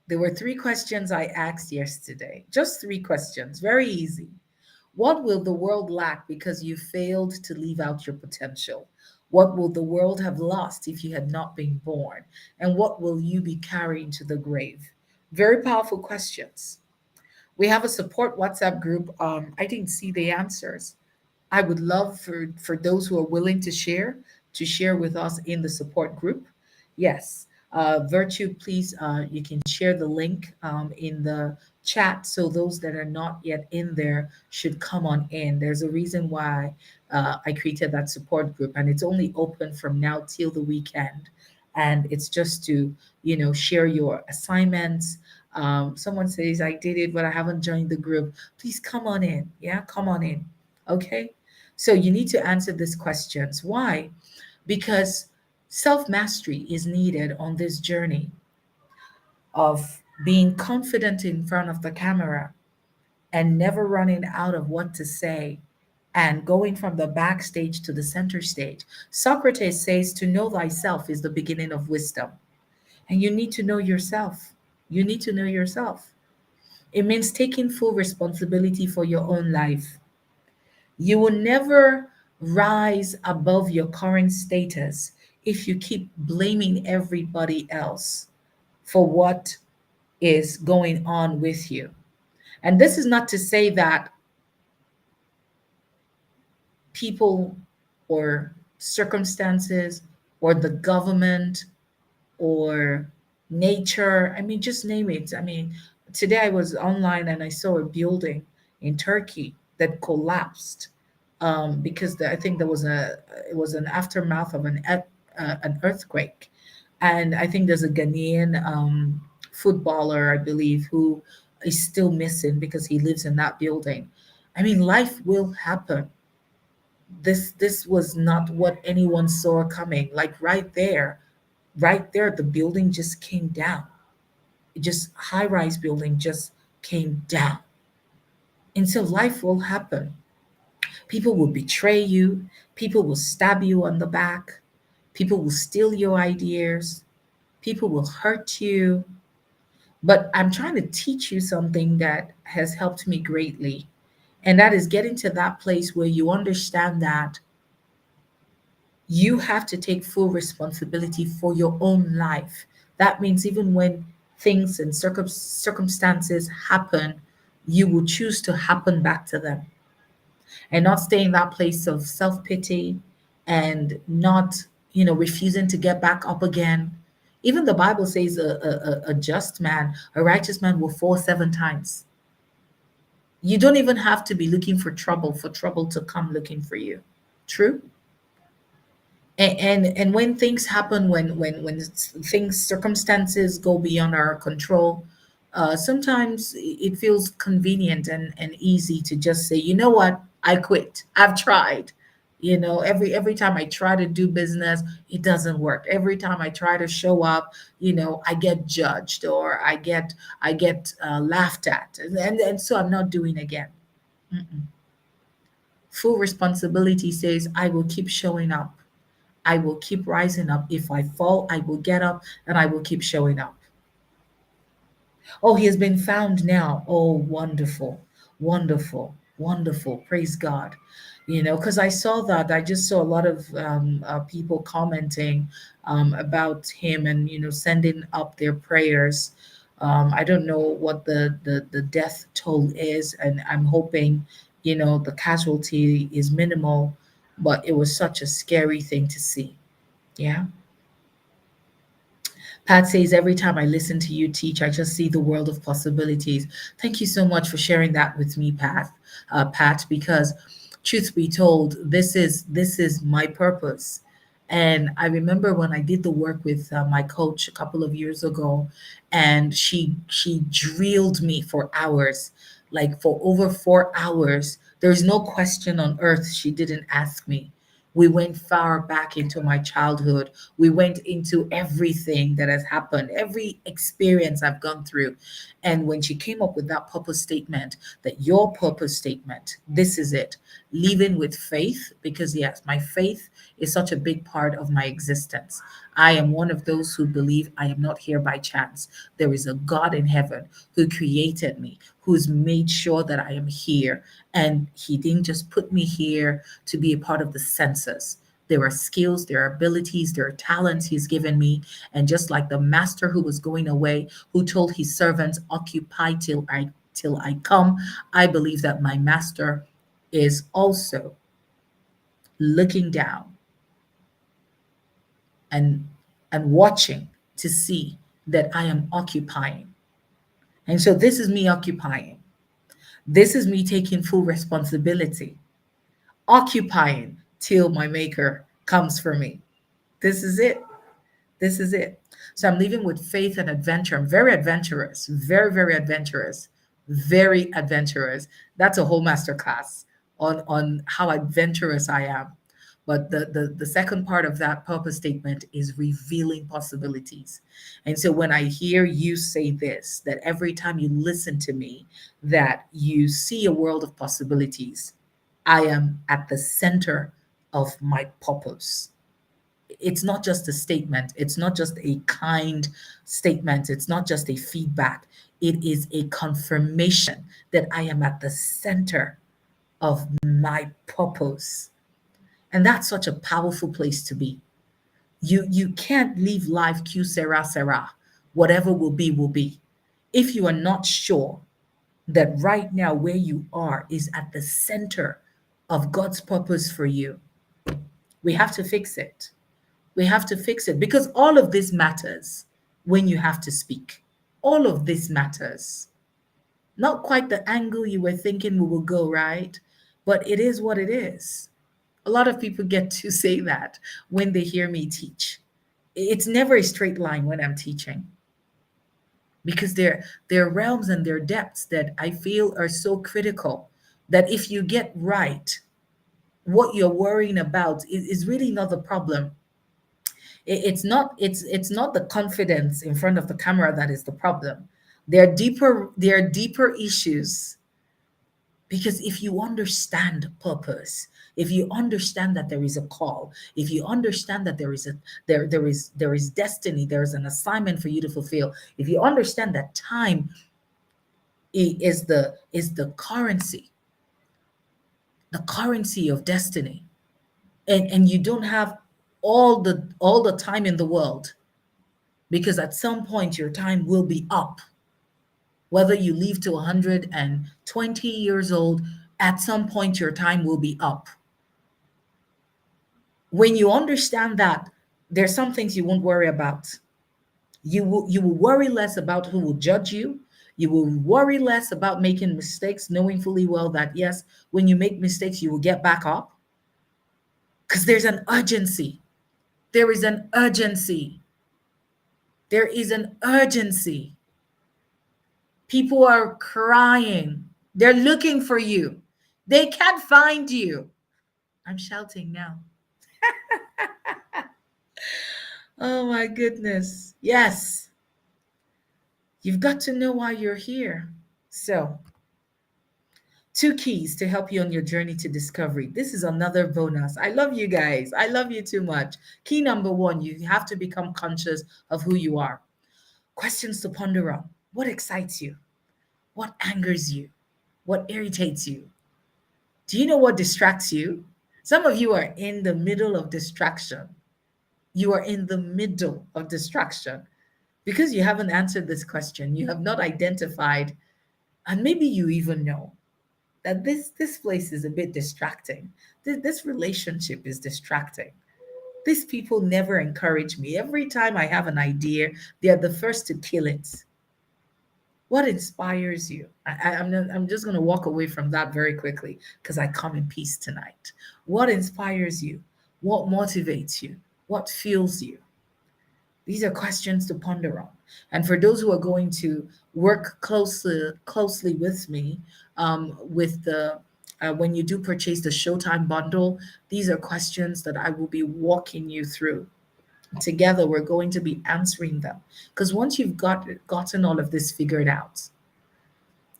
There were three questions I asked yesterday. Just three questions, very easy. What will the world lack because you failed to live out your potential? What will the world have lost if you had not been born? And what will you be carrying to the grave? Very powerful questions. We have a support WhatsApp group. I didn't see the answers. I would love for those who are willing to share with us in the support group. Yes, Virtue, please, you can share the link in the chat so those that are not yet in there should come on in. There's a reason why I created that support group, and it's only open from now till the weekend. And it's just to, share your assignments. Someone says, I did it, but I haven't joined the group. Please come on in. Yeah, come on in. Okay. So you need to answer these questions. Why? Because self mastery is needed on this journey of being confident in front of the camera and never running out of what to say and going from the backstage to the center stage. Socrates says to know thyself is the beginning of wisdom. And you need to know yourself. You need to know yourself. It means taking full responsibility for your own life. You will never rise above your current status if you keep blaming everybody else for what is going on with you. And this is not to say that people or circumstances or the government or nature, I mean, just name it. I mean, today I was online and I saw a building in Turkey that collapsed because I think there was it was an aftermath of an earthquake, and I think there's a Ghanaian footballer, I believe, who is still missing because he lives in that building. I mean, life will happen. This was not what anyone saw coming. Like right there, the building just came down. It just high rise building just came down. And so life will happen. People will betray you. People will stab you on the back. People will steal your ideas. People will hurt you. But I'm trying to teach you something that has helped me greatly. And that is getting to that place where you understand that you have to take full responsibility for your own life. That means even when things and circumstances happen, you will choose to happen back to them and not stay in that place of self pity and not, refusing to get back up again. Even the Bible says a just man, a righteous man will fall 7 times. You don't even have to be looking for trouble to come looking for you. True? And when things happen, when things circumstances go beyond our control, Sometimes it feels convenient and easy to just say, you know what, I quit. I've tried. Every time I try to do business, it doesn't work. Every time I try to show up, I get judged, or I get laughed at, and so I'm not doing again. Mm-mm. Full responsibility says, I will keep showing up. I will keep rising up. If I fall, I will get up and I will keep showing up. Oh, he has been found now. Oh, wonderful, wonderful, wonderful. Praise God. Because I saw that, I just saw a lot of people commenting about him, and, sending up their prayers. I don't know what the death toll is, and I'm hoping, the casualty is minimal, but it was such a scary thing to see. Yeah. Pat says, every time I listen to you teach, I just see the world of possibilities. Thank you so much for sharing that with me, Pat, because truth be told, this is my purpose. And I remember when I did the work with my coach a couple of years ago, and she drilled me for hours, like for over 4 hours. There's no question on earth she didn't ask me. We went far back into my childhood. We went into everything that has happened, every experience I've gone through. And when she came up with that purpose statement, that your purpose statement, this is it, living with faith, because yes, my faith is such a big part of my existence. I am one of those who believe I am not here by chance. There is a God in heaven who created me, who's made sure that I am here. And he didn't just put me here to be a part of the census. There are skills, there are abilities, there are talents he's given me. And just like the master who was going away, who told his servants, occupy till I come, I believe that my master is also looking down and watching to see that I am occupying. And so this is me occupying. This is me taking full responsibility, occupying till my maker comes for me. This is it. This is it. So I'm living with faith and adventure. I'm very adventurous, very, very adventurous, very adventurous. That's a whole master class on how adventurous I am. But the second part of that purpose statement is revealing possibilities. And so when I hear you say this, that every time you listen to me, that you see a world of possibilities, I am at the center of my purpose. It's not just a statement, it's not just a kind statement, it's not just a feedback. It is a confirmation that I am at the center of my purpose. And that's such a powerful place to be. You can't live life Q Sarah Sarah. Whatever will be, will be. If you are not sure that right now where you are is at the center of God's purpose for you, we have to fix it. We have to fix it, because all of this matters when you have to speak. All of this matters. Not quite the angle you were thinking we will go, right? But it is what it is. A lot of people get to say that when they hear me teach. It's never a straight line when I'm teaching, because there are realms and there are depths that I feel are so critical, that if you get right, what you're worrying about is really not the problem. It's not the confidence in front of the camera that is the problem. There are deeper issues, because if you understand purpose, if you understand that there is a call, if you understand that there is destiny, there is an assignment for you to fulfill, if you understand that time is the currency, the currency of destiny, and you don't have all the time in the world, because at some point your time will be up. Whether you live to 120 years old, at some point your time will be up. When you understand that, there's some things you won't worry about. You will worry less about who will judge you. You will worry less about making mistakes, knowing fully well that yes, when you make mistakes, you will get back up, because there's an urgency. There is an urgency. There is an urgency. People are crying. They're looking for you. They can't find you. I'm shouting now. Oh my goodness. Yes, you've got to know why you're here. So, two keys to help you on your journey to discovery. This is another bonus. I love you guys. I love you too much. Key number one, you have to become conscious of who you are. Questions to ponder on. What excites you? What angers you? What irritates you? Do you know what distracts you? Some of you are in the middle of distraction. You are in the middle of distraction because you haven't answered this question. You have not identified, and maybe you even know that this place is a bit distracting. This relationship is distracting. These people never encourage me. Every time I have an idea, they are the first to kill it. What inspires you? I'm just going to walk away from that very quickly because I come in peace tonight. What inspires you? What motivates you? What fuels you? These are questions to ponder on. And for those who are going to work closely with me, with the when you do purchase the Showtime bundle, these are questions that I will be walking you through. Together, we're going to be answering them. Because once you've gotten all of this figured out,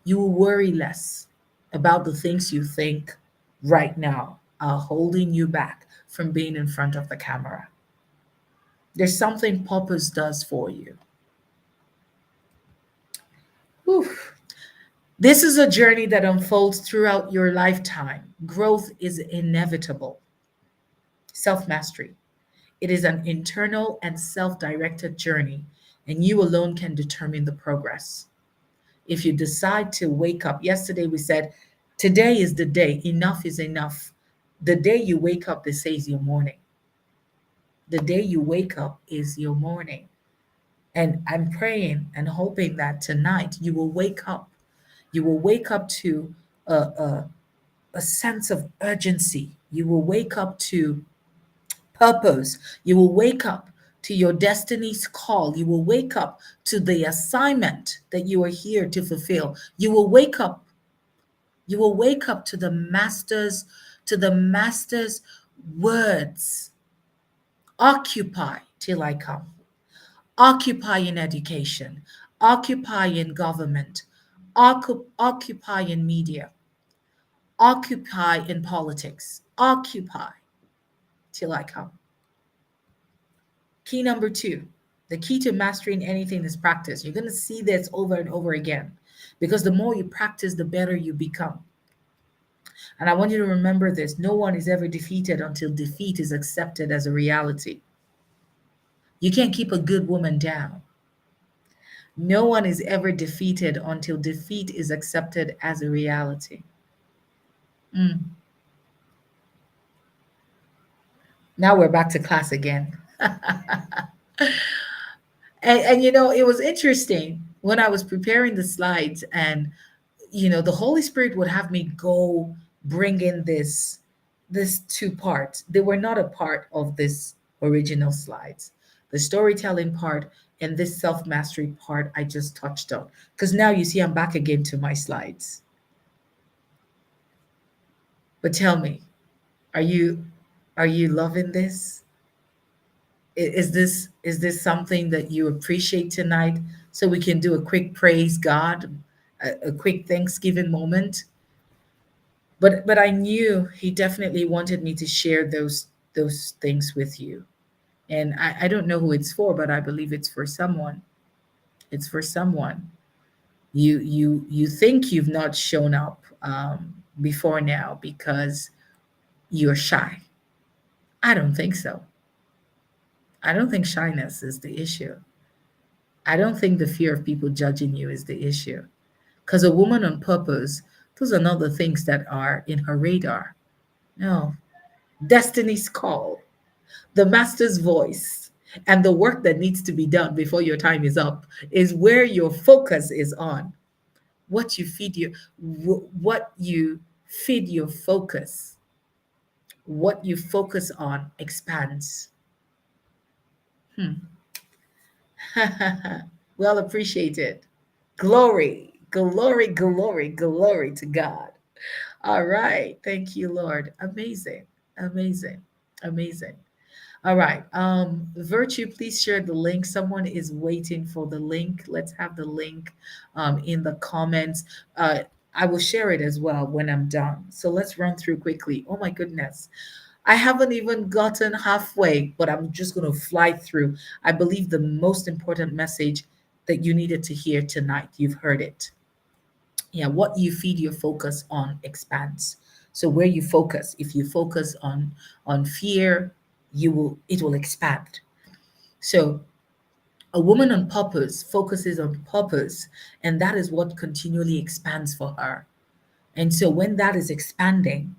you will worry less about the things you think right now are holding you back from being in front of the camera. There's something purpose does for you. Whew. This is a journey that unfolds throughout your lifetime. Growth is inevitable. Self mastery. It is an internal and self directed journey, and you alone can determine the progress. If you decide to wake up, yesterday we said, today is the day, enough is enough. The day you wake up, they say is your morning. The day you wake up is your morning. And I'm praying and hoping that tonight you will wake up. You will wake up to a sense of urgency. You will wake up to purpose. You will wake up to your destiny's call. You will wake up to the assignment that you are here to fulfill. You will wake up. You will wake up to the master's words. Occupy till I come. Occupy in education, occupy in government, occupy in media, occupy in politics, occupy till I come. Key number two, the key to mastering anything is practice. You're going to see this over and over again because the more you practice, the better you become. And I want you to remember this, no one is ever defeated until defeat is accepted as a reality. You can't keep a good woman down. No one is ever defeated until defeat is accepted as a reality. Mm. Now we're back to class again. And it was interesting when I was preparing the slides, and the Holy Spirit would have me go bring in this two parts. They were not a part of this original slides. The storytelling part and this self-mastery part I just touched on. Because now you see I'm back again to my slides. But tell me, are you loving this? Is this something that you appreciate tonight? So we can do a quick praise God, a quick Thanksgiving moment. But I knew He definitely wanted me to share those things with you. And I don't know who it's for, but I believe it's for someone. It's for someone. You think you've not shown up before now because you're shy. I don't think so. I don't think shyness is the issue. I don't think the fear of people judging you is the issue. Because a woman on purpose, those are not the things that are in her radar. No. Destiny's call, the master's voice, and the work that needs to be done before your time is up is where your focus is on. What you feed your focus, what you focus on expands. Hmm. Well appreciated. Glory, Glory, glory, glory to God. All right. Thank you, Lord. Amazing. Amazing. Amazing. All right. Virtue, please share the link. Someone is waiting for the link. Let's have the link in the comments. I will share it as well when I'm done. So let's run through quickly. Oh my goodness. I haven't even gotten halfway, but I'm just going to fly through. I believe the most important message that you needed to hear tonight, you've heard it. Yeah, what you feed your focus on expands. So where you focus, if you focus on fear, it will expand. So a woman on purpose focuses on purpose, and that is what continually expands for her. And so when that is expanding,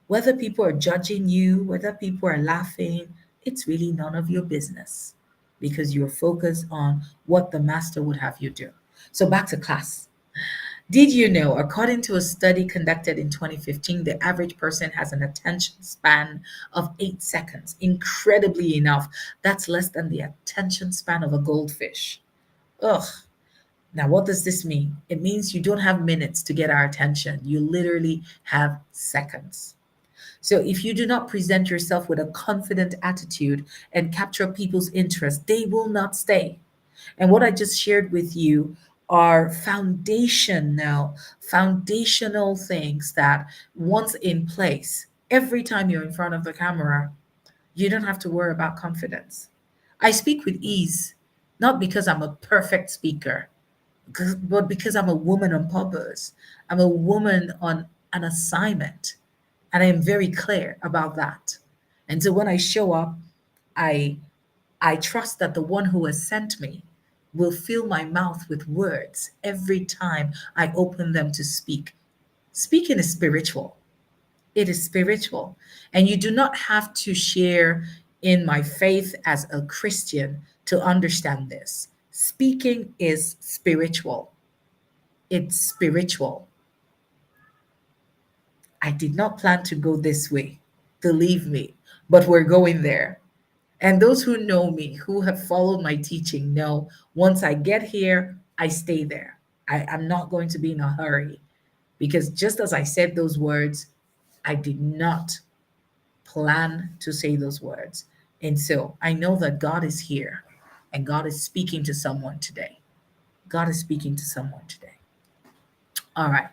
whether people are judging you, whether people are laughing, it's really none of your business because you're focused on what the master would have you do. So back to class. Did you know, according to a study conducted in 2015, the average person has an attention span of 8 seconds? Incredibly enough, that's less than the attention span of a goldfish. Ugh. Now, what does this mean? It means you don't have minutes to get our attention. You literally have seconds. So, if you do not present yourself with a confident attitude and capture people's interest, they will not stay. And what I just shared with you are foundational things that once in place, every time you're in front of the camera, you don't have to worry about confidence. I speak with ease, not because I'm a perfect speaker, but because I'm a woman on purpose. I'm a woman on an assignment, and I am very clear about that. And so when I show up, I I trust that the one who has sent me will fill my mouth with words every time I open them to speak. Speaking is spiritual. It is spiritual. And you do not have to share in my faith as a Christian to understand this. Speaking is spiritual. It's spiritual. I did not plan to go this way, believe me, but we're going there. And those who know me, who have followed my teaching, know once I get here, I stay there. I'm not going to be in a hurry because just as I said those words, I did not plan to say those words. And so I know that God is here and God is speaking to someone today. God is speaking to someone today. All right.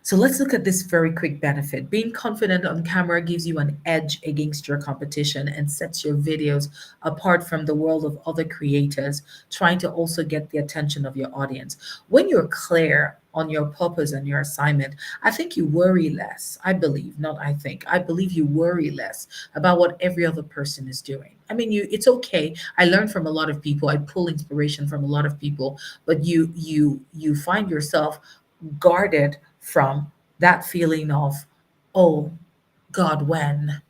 So let's look at this very quick benefit. Being confident on camera gives you an edge against your competition and sets your videos apart from the world of other creators trying to also get the attention of your audience. When you're clear on your purpose and your assignment, I think you worry less. I believe, not I think. I believe you worry less about what every other person is doing. I mean, it's okay. I learn from a lot of people. I pull inspiration from a lot of people, but you find yourself guarded from that feeling of, oh, God, when?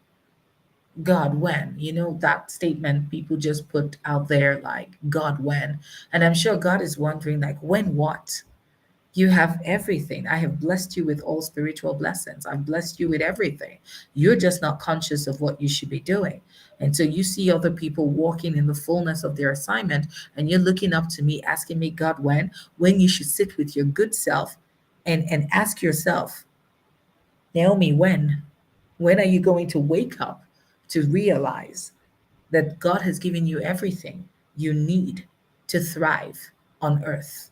God, when? You know, that statement people just put out there like, God, when? And I'm sure God is wondering, like, when what? You have everything. I have blessed you with all spiritual blessings. I've blessed you with everything. You're just not conscious of what you should be doing. And so you see other people walking in the fullness of their assignment, and you're looking up to me, asking me, God, when you should sit with your good self and ask yourself, Naomi, when? When are you going to wake up to realize that God has given you everything you need to thrive on earth?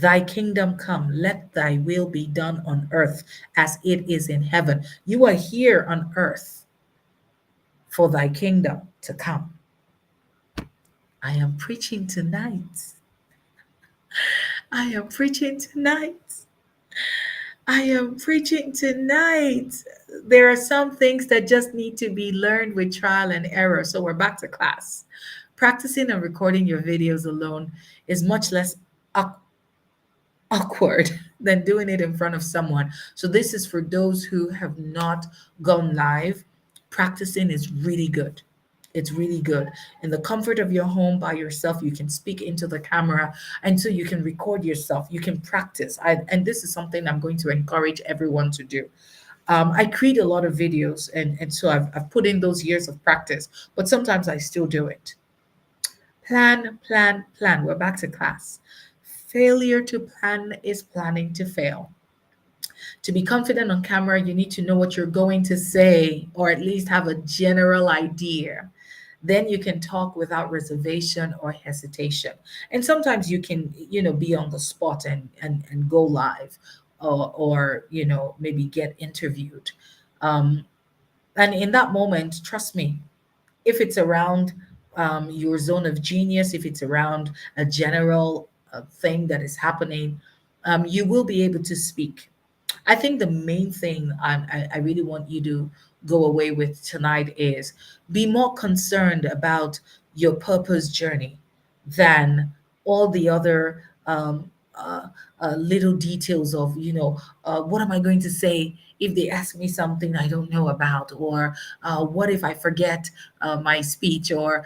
Thy kingdom come, let thy will be done on earth as it is in heaven. You are here on earth for thy kingdom to come. I am preaching tonight. I am preaching tonight. I am preaching tonight. There are some things that just need to be learned with trial and error. So we're back to class. Practicing and recording your videos alone is much less awkward than doing it in front of someone. So this is for those who have not gone live. Practicing is really good. It's really good. In the comfort of your home by yourself, you can speak into the camera and so you can record yourself. You can practice. And this is something I'm going to encourage everyone to do. I create a lot of videos and so I've put in those years of practice, but sometimes I still do it. Plan, plan, plan. We're back to class. Failure to plan is planning to fail. To be confident on camera, you need to know what you're going to say, or at least have a general idea. Then you can talk without reservation or hesitation. And sometimes you can, be on the spot and go live, or maybe get interviewed. Um, and in that moment, trust me, if it's around your zone of genius, if it's around a general thing that is happening, you will be able to speak. I think the main thing I really want you to go away with tonight is be more concerned about your purpose journey than all the other little details of, what am I going to say if they ask me something I don't know about, or what if I forget my speech, or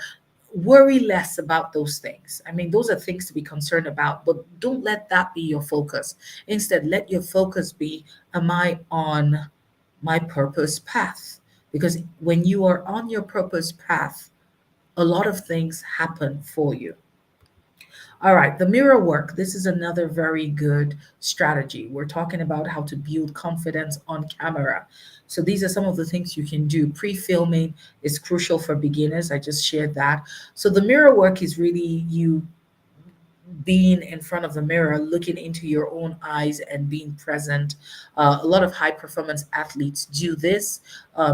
worry less about those things. I mean, those are things to be concerned about, but don't let that be your focus. Instead, let your focus be, am I on my purpose path? Because when you are on your purpose path, a lot of things happen for you. All right, the mirror work. This is another very good strategy. We're talking about how to build confidence on camera. So these are some of the things you can do. Pre-filming is crucial for beginners. I just shared that. So the mirror work is really you being in front of the mirror, looking into your own eyes and being present. A lot of high performance athletes do this.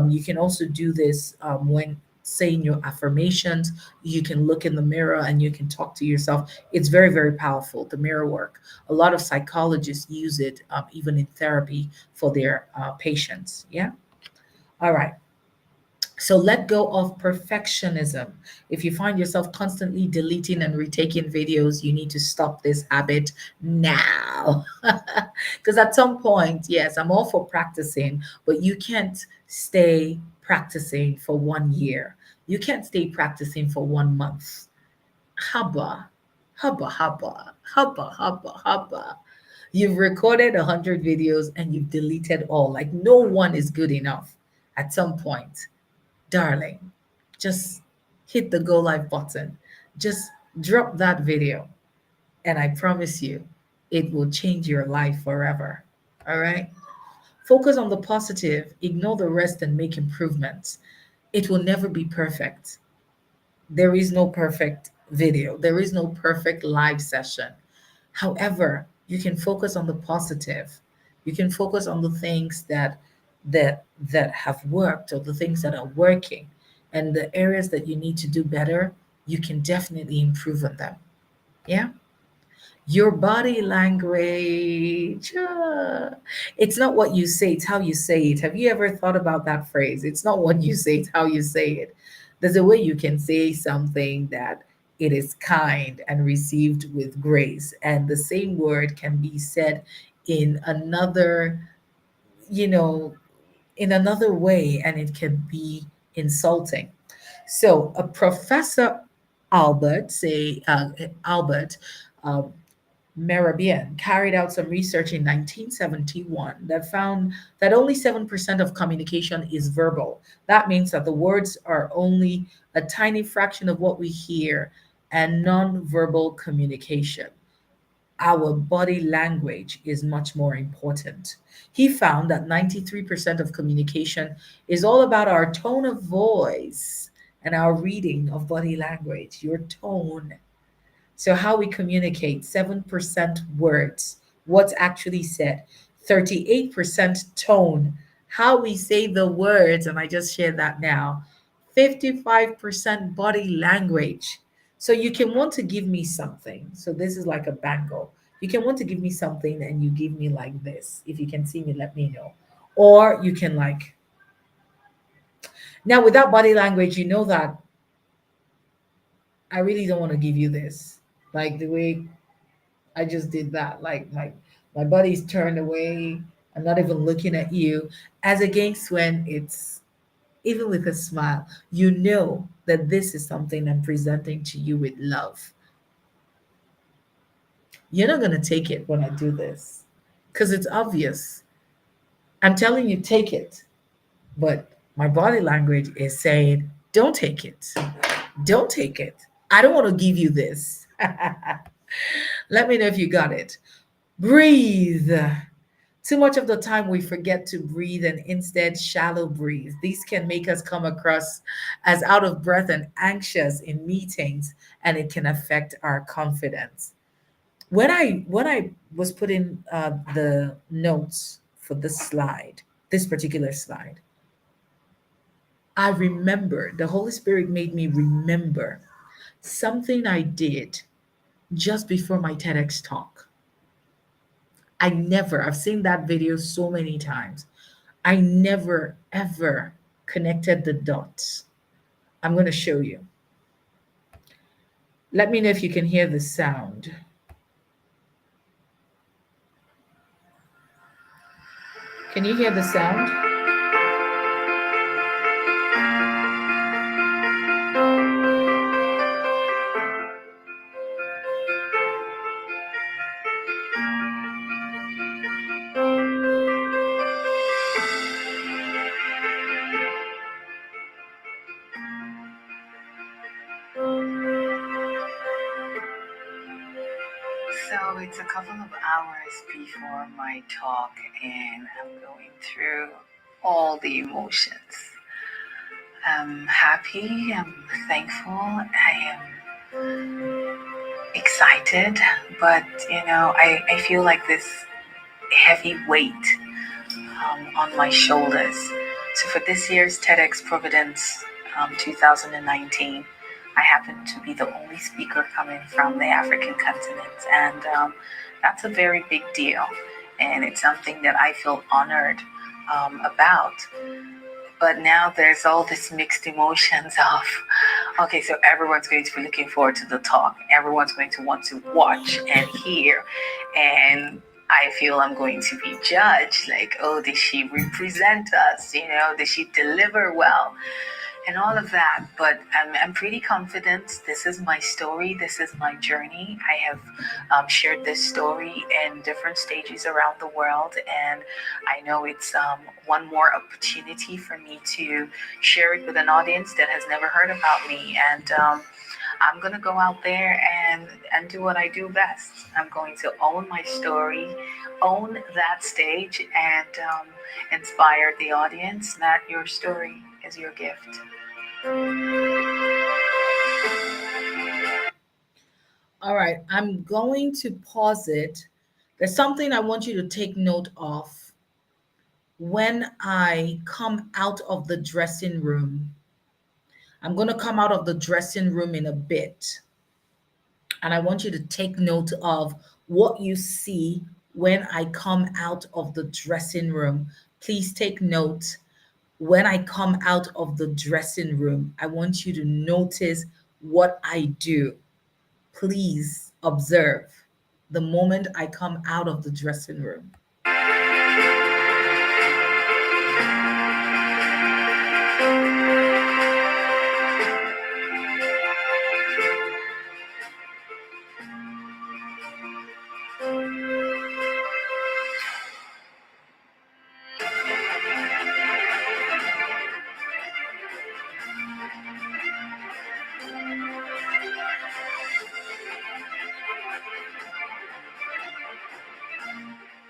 You can also do this when saying your affirmations. You can look in the mirror and you can talk to yourself. It's very, very powerful, the mirror work. A lot of psychologists use it, even in therapy, for their patients. Yeah. All right. So let go of perfectionism. If you find yourself constantly deleting and retaking videos, you need to stop this habit now. Because at some point, yes, I'm all for practicing, but you can't stay practicing for 1 year. You can't stay practicing for 1 month. Hubba, hubba. You've recorded 100 videos and you've deleted all. Like, no one is good enough at some point. Darling, just hit the go live button. Just drop that video, and I promise you, it will change your life forever. All right? Focus on the positive, ignore the rest, and make improvements. It will never be perfect. There is no perfect video, there is no perfect live session. However, you can focus on the positive. You can focus on the things that have worked, or the things that are working, and the areas that you need to do better, you can definitely improve on them. Yeah? Your body language. It's not what you say, it's how you say it. Have you ever thought about that phrase? It's not what you say, it's how you say it. There's a way you can say something that it is kind and received with grace, and the same word can be said in another, you know, in another way, and it can be insulting. So, a professor Albert um, Mehrabian carried out some research in 1971 that found that only 7% of communication is verbal. That means that the words are only a tiny fraction of what we hear, and non-verbal communication, our body language, is much more important. He found that 93% of communication is all about our tone of voice and our reading of body language, your tone. So, how we communicate: 7% words, what's actually said, 38% tone, how we say the words, and I just shared that now, 55% body language. So, you can want to give me something. So, this is like a bangle. You can want to give me something and you give me like this. If you can see me, let me know. Or you can, like, now without body language, you know that I really don't want to give you this. Like the way I just did that. Like my body's turned away. I'm not even looking at you. As against when it's even with a smile, you know that this is something I'm presenting to you with love. You're not gonna take it when I do this. Because it's obvious. I'm telling you, take it. But my body language is saying, don't take it. Don't take it. I don't want to give you this. Let me know if you got it. Breathe. Too much of the time we forget to breathe and instead shallow breathe. These can make us come across as out of breath and anxious in meetings, and it can affect our confidence. When I was putting the notes for this slide, this particular slide, I remember the Holy Spirit made me remember something I did just before my TEDx talk. I've seen that video so many times. I never ever connected the dots. I'm going to show you. Let me know if you can hear the sound. Can you hear the sound? So it's a couple of hours before my talk, and I'm going through all the emotions. I'm happy, I'm thankful, I am excited, but I feel like this heavy weight on my shoulders. So for this year's TEDx Providence 2019, I happen to be the only speaker coming from the African continent, and that's a very big deal, and it's something that I feel honored about. But now there's all this mixed emotions of, okay, so everyone's going to be looking forward to the talk. Everyone's going to want to watch and hear. And I feel I'm going to be judged. Like, oh, did she represent us? Did she deliver well? And all of that. But I'm pretty confident. This is my story. This is my journey. I have shared this story in different stages around the world. And I know it's one more opportunity for me to share it with an audience that has never heard about me. And I'm going to go out there and do what I do best. I'm going to own my story, own that stage, and inspire the audience that your story is your gift. All right, I'm going to pause it. There's something I want you to take note of when I come out of the dressing room. I'm going to come out of the dressing room in a bit. And I want you to take note of what you see when I come out of the dressing room. Please take note. When I come out of the dressing room, I want you to notice what I do. Please observe the moment I come out of the dressing room.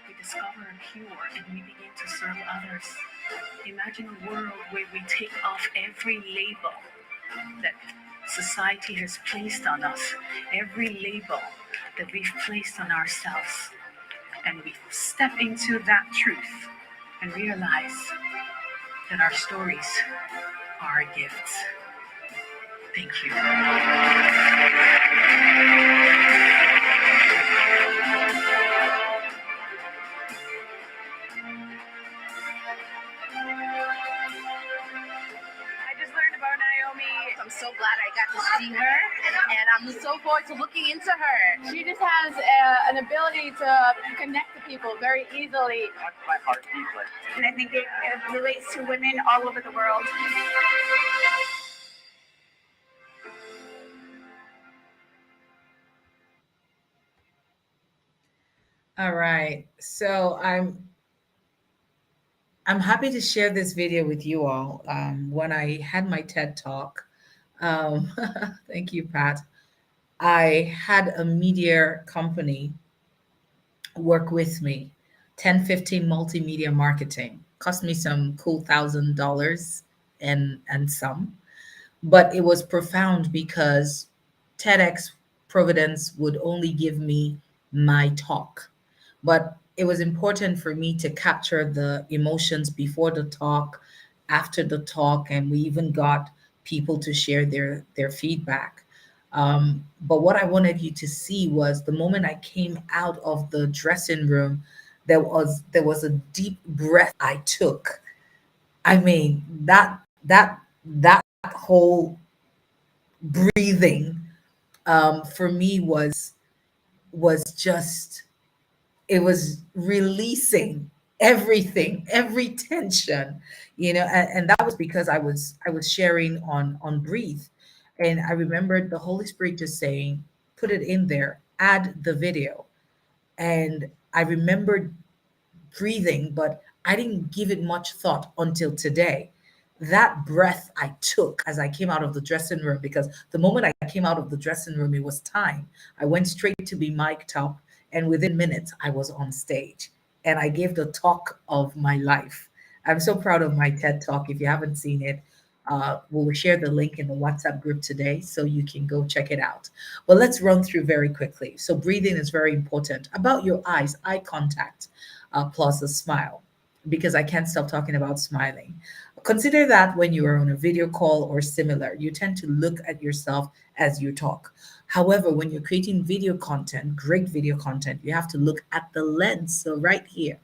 We discover a cure and we begin to serve others. Imagine a world where we take off every label that society has placed on us, every label that we've placed on ourselves, and we step into that truth and realize that our stories are gifts. Thank you. I'm so glad I got to see her, and I'm so forward to looking into her. She just has an ability to connect to people very easily. My heart deeply. And I think it relates to women all over the world. All right. So I'm happy to share this video with you all. When I had my TED talk, thank you, Pat. I had a media company work with me, 10, 15 multimedia marketing. Cost me some cool $1,000 and some, but it was profound because TEDx Providence would only give me my talk. But it was important for me to capture the emotions before the talk, after the talk, and we even got people to share their feedback. But what I wanted you to see was the moment I came out of the dressing room, there was a deep breath I took. I mean, that whole breathing for me was just, it was releasing everything, every tension, and that was because I was sharing on breathe. And I remembered the Holy Spirit just saying, put it in there, add the video. And I remembered breathing, but I didn't give it much thought until today. That breath I took as I came out of the dressing room, because the moment I came out of the dressing room, it was time. I went straight to be mic'd up, and within minutes, I was on stage and I gave the talk of my life. I'm so proud of my TED talk. If you haven't seen it, we'll share the link in the WhatsApp group today so you can go check it out. But let's run through very quickly. So, breathing is very important. About your eyes, eye contact, plus a smile, because I can't stop talking about smiling. Consider that when you are on a video call or similar, you tend to look at yourself as you talk. However, when you're creating video content, great video content, you have to look at the lens. So, right here.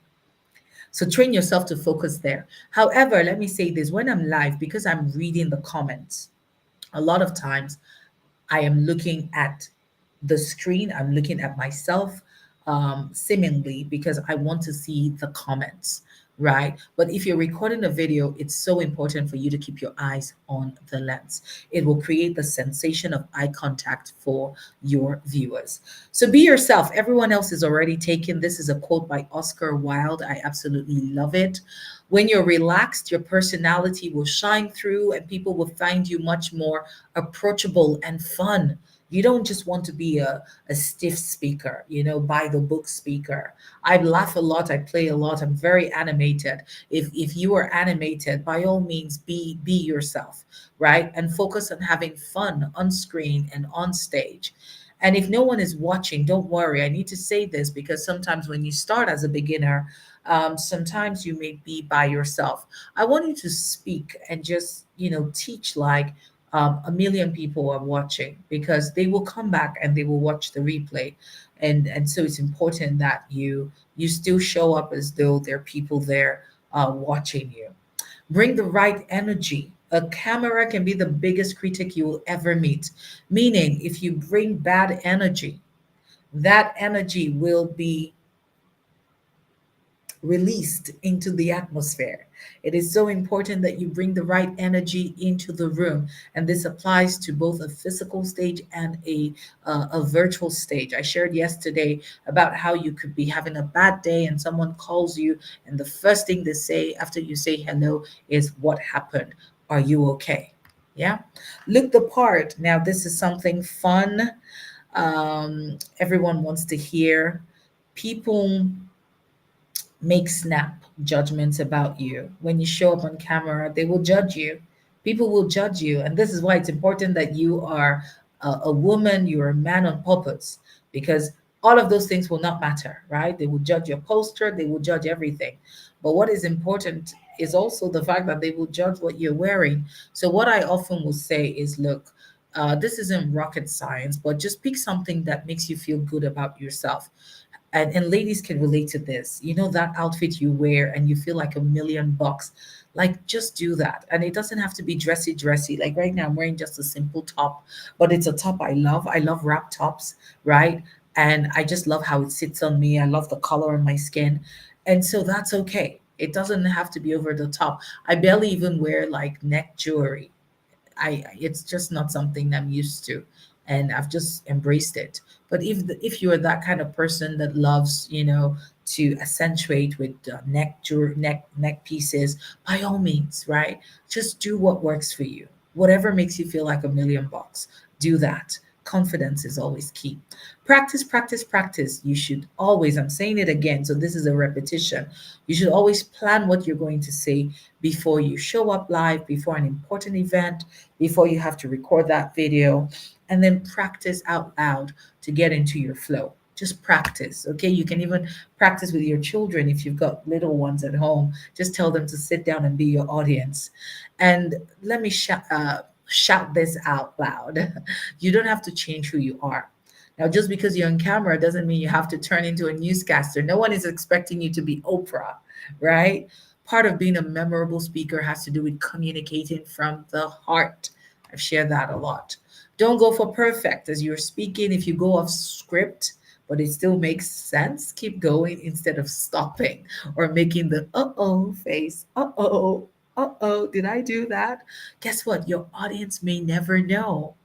So, train yourself to focus there. However, let me say this, when I'm live, because I'm reading the comments, a lot of times I am looking at the screen, I'm looking at myself, seemingly because I want to see the comments, right? But if you're recording a video, it's so important for you to keep your eyes on the lens. It will create the sensation of eye contact for your viewers. So be yourself. Everyone else is already taken. This is a quote by Oscar Wilde. I absolutely love it. When you're relaxed, your personality will shine through and people will find you much more approachable and fun. You don't just want to be a stiff speaker, by the book speaker. I laugh a lot, I play a lot, I'm very animated. If you are animated, by all means be yourself, right? And focus on having fun on screen and on stage. And if no one is watching, don't worry. I need to say this because sometimes when you start as a beginner, sometimes you may be by yourself. I want you to speak and just, teach like a million people are watching, because they will come back and they will watch the replay. And so it's important that you still show up as though there are people there watching you. Bring the right energy. A camera can be the biggest critic you will ever meet. Meaning, if you bring bad energy, that energy will be released into the atmosphere. It is so important that you bring the right energy into the room, and this applies to both a physical stage and a virtual stage. I shared yesterday about how you could be having a bad day and someone calls you, and the first thing they say after you say hello is, "What happened? Are you okay?" Yeah, look the part. Now, this is something fun. Everyone wants to hear. People make snap judgments about you. When you show up on camera, they will judge you. People will judge you. And this is why it's important that you are a woman, you're a man on purpose, because all of those things will not matter, right? They will judge your posture, they will judge everything. But what is important is also the fact that they will judge what you're wearing. So, what I often will say is, look, this isn't rocket science, but just pick something that makes you feel good about yourself. And ladies can relate to this, that outfit you wear and you feel like $1 million, like just do that. And it doesn't have to be dressy. Like right now I'm wearing just a simple top, but it's a top I love wrap tops, right? And I just love how it sits on me. I love the color on my skin, and so that's okay. It doesn't have to be over the top. I barely even wear like neck jewelry. It's just not something I'm used to, and I've just embraced it. But if you're that kind of person that loves, to accentuate with neck pieces, by all means, right? Just do what works for you. Whatever makes you feel like $1 million, do that. Confidence is always key. Practice, practice, practice. You should always, I'm saying it again, so this is a repetition. You should always plan what you're going to say before you show up live, before an important event, before you have to record that video, and then practice out loud to get into your flow. Just practice, okay? You can even practice with your children if you've got little ones at home. Just tell them to sit down and be your audience. And let me shout this out loud. You don't have to change who you are. Now, just because you're on camera doesn't mean you have to turn into a newscaster. No one is expecting you to be Oprah, right? Part of being a memorable speaker has to do with communicating from the heart. I've shared that a lot. Don't go for perfect as you're speaking. If you go off script, but it still makes sense, keep going instead of stopping or making the uh-oh face. Uh-oh, did I do that? Guess what? Your audience may never know.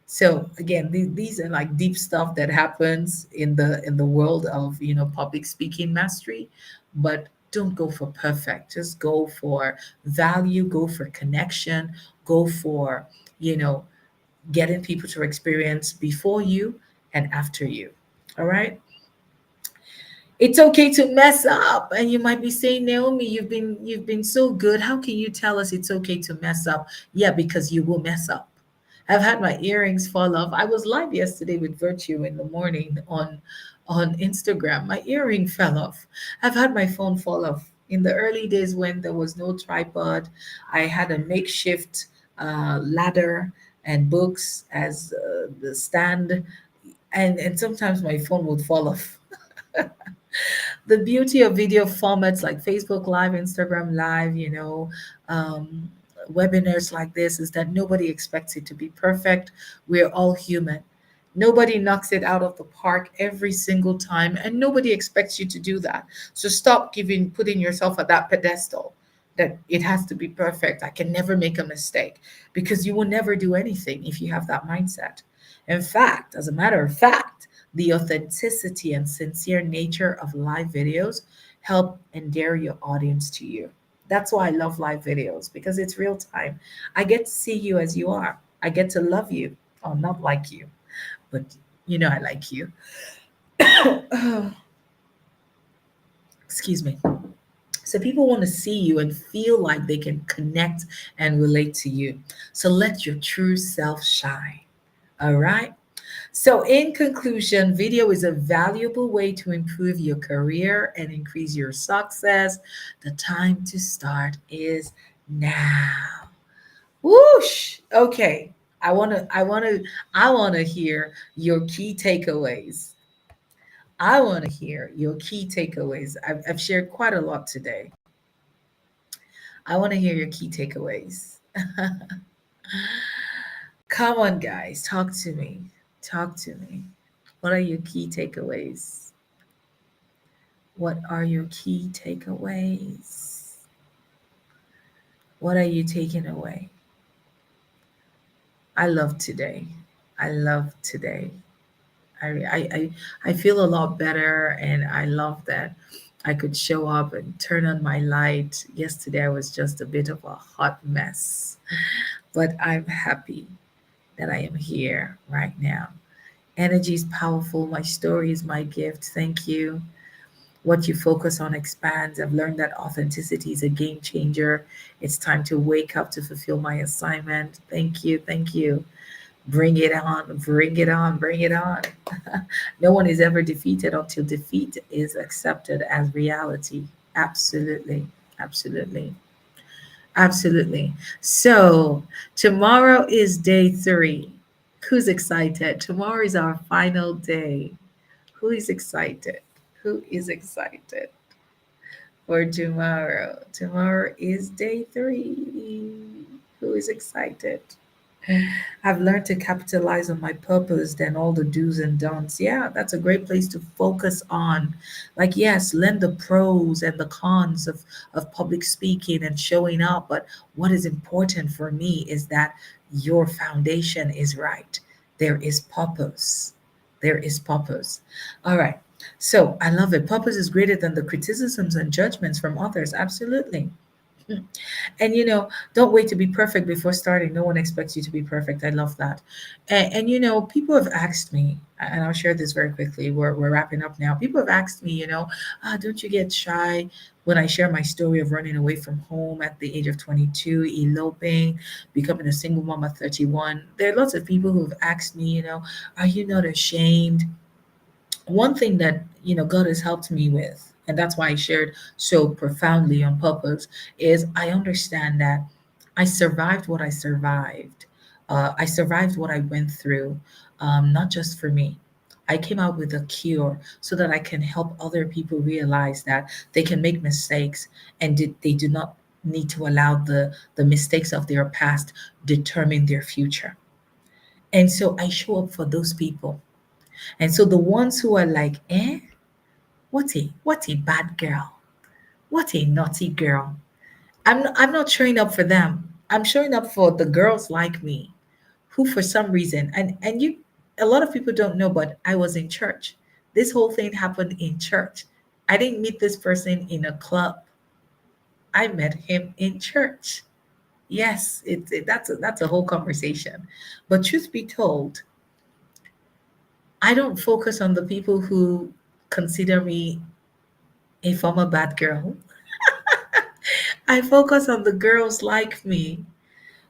So again, these are like deep stuff that happens in the world of public speaking mastery, but don't go for perfect. Just go for value, go for connection, go for you know getting people to experience before you and after you. All right. It's okay to mess up. And you might be saying, Naomi, you've been so good. How can you tell us it's okay to mess up? Yeah, because you will mess up. I've had my earrings fall off. I was live yesterday with Virtue in the morning on Instagram. My earring fell off. I've had my phone fall off. In the early days when there was no tripod, I had a makeshift ladder and books as the stand, and sometimes my phone would fall off. The beauty of video formats like Facebook Live, Instagram Live, um, webinars like this is that nobody expects it to be perfect. We're all human. Nobody knocks it out of the park every single time, and nobody expects you to do that. So stop putting yourself at that pedestal that it has to be perfect. I can never make a mistake because you will never do anything if you have that mindset. In fact, as a matter of fact, the authenticity and sincere nature of live videos help endear your audience to you. That's why I love live videos because it's real time. I get to see you as you are. I get to love you, or not like you, but I like you. Excuse me. So people want to see you and feel like they can connect and relate to you. So let your true self shine. All right. So, in conclusion, video is a valuable way to improve your career and increase your success. The time to start is now. Whoosh. Okay. I want to hear your key takeaways. I want to hear your key takeaways. I've shared quite a lot today. I want to hear your key takeaways. Come on, guys, talk to me. Talk to me. What are your key takeaways? What are your key takeaways? What are you taking away? I love today. I love today. I feel a lot better, and I love that I could show up and turn on my light. Yesterday I was just a bit of a hot mess, but I'm happy that I am here right now. Energy is powerful. My story is my gift. Thank you. What you focus on expands. I've learned that authenticity is a game changer. It's time to wake up to fulfill my assignment. Thank you. Thank you. Bring it on. Bring it on. Bring it on. No one is ever defeated until defeat is accepted as reality. Absolutely. Absolutely. Absolutely. So tomorrow is day 3. Who's excited? Tomorrow is our final day. Who is excited? Who is excited for tomorrow? Tomorrow is day 3. Who is excited? I've learned to capitalize on my purpose than all the do's and don'ts. Yeah, that's a great place to focus on. Like, yes, learn the pros and the cons of public speaking and showing up. But what is important for me is that your foundation is right. There is purpose. There is purpose. All right. So I love it. Purpose is greater than the criticisms and judgments from others. Absolutely. And don't wait to be perfect before starting. No one expects you to be perfect. I love that. And people have asked me, and I'll share this very quickly. We're wrapping up now. People have asked me, don't you get shy when I share my story of running away from home at the age of 22, eloping, becoming a single mom at 31? There are lots of people who have asked me, are you not ashamed? One thing that God has helped me with, and that's why I shared so profoundly on purpose, is I understand that I survived what I survived. I survived what I went through, not just for me. I came out with a cure so that I can help other people realize that they can make mistakes, and they do not need to allow the mistakes of their past determine their future. And so I show up for those people. And so the ones who are like, what a bad girl, what a naughty girl. I'm not showing up for them. I'm showing up for the girls like me, who for some reason, and you, a lot of people don't know, but I was in church. This whole thing happened in church. I didn't meet this person in a club. I met him in church. Yes, that's a whole conversation. But truth be told, I don't focus on the people who consider me a former bad girl. I focus on the girls like me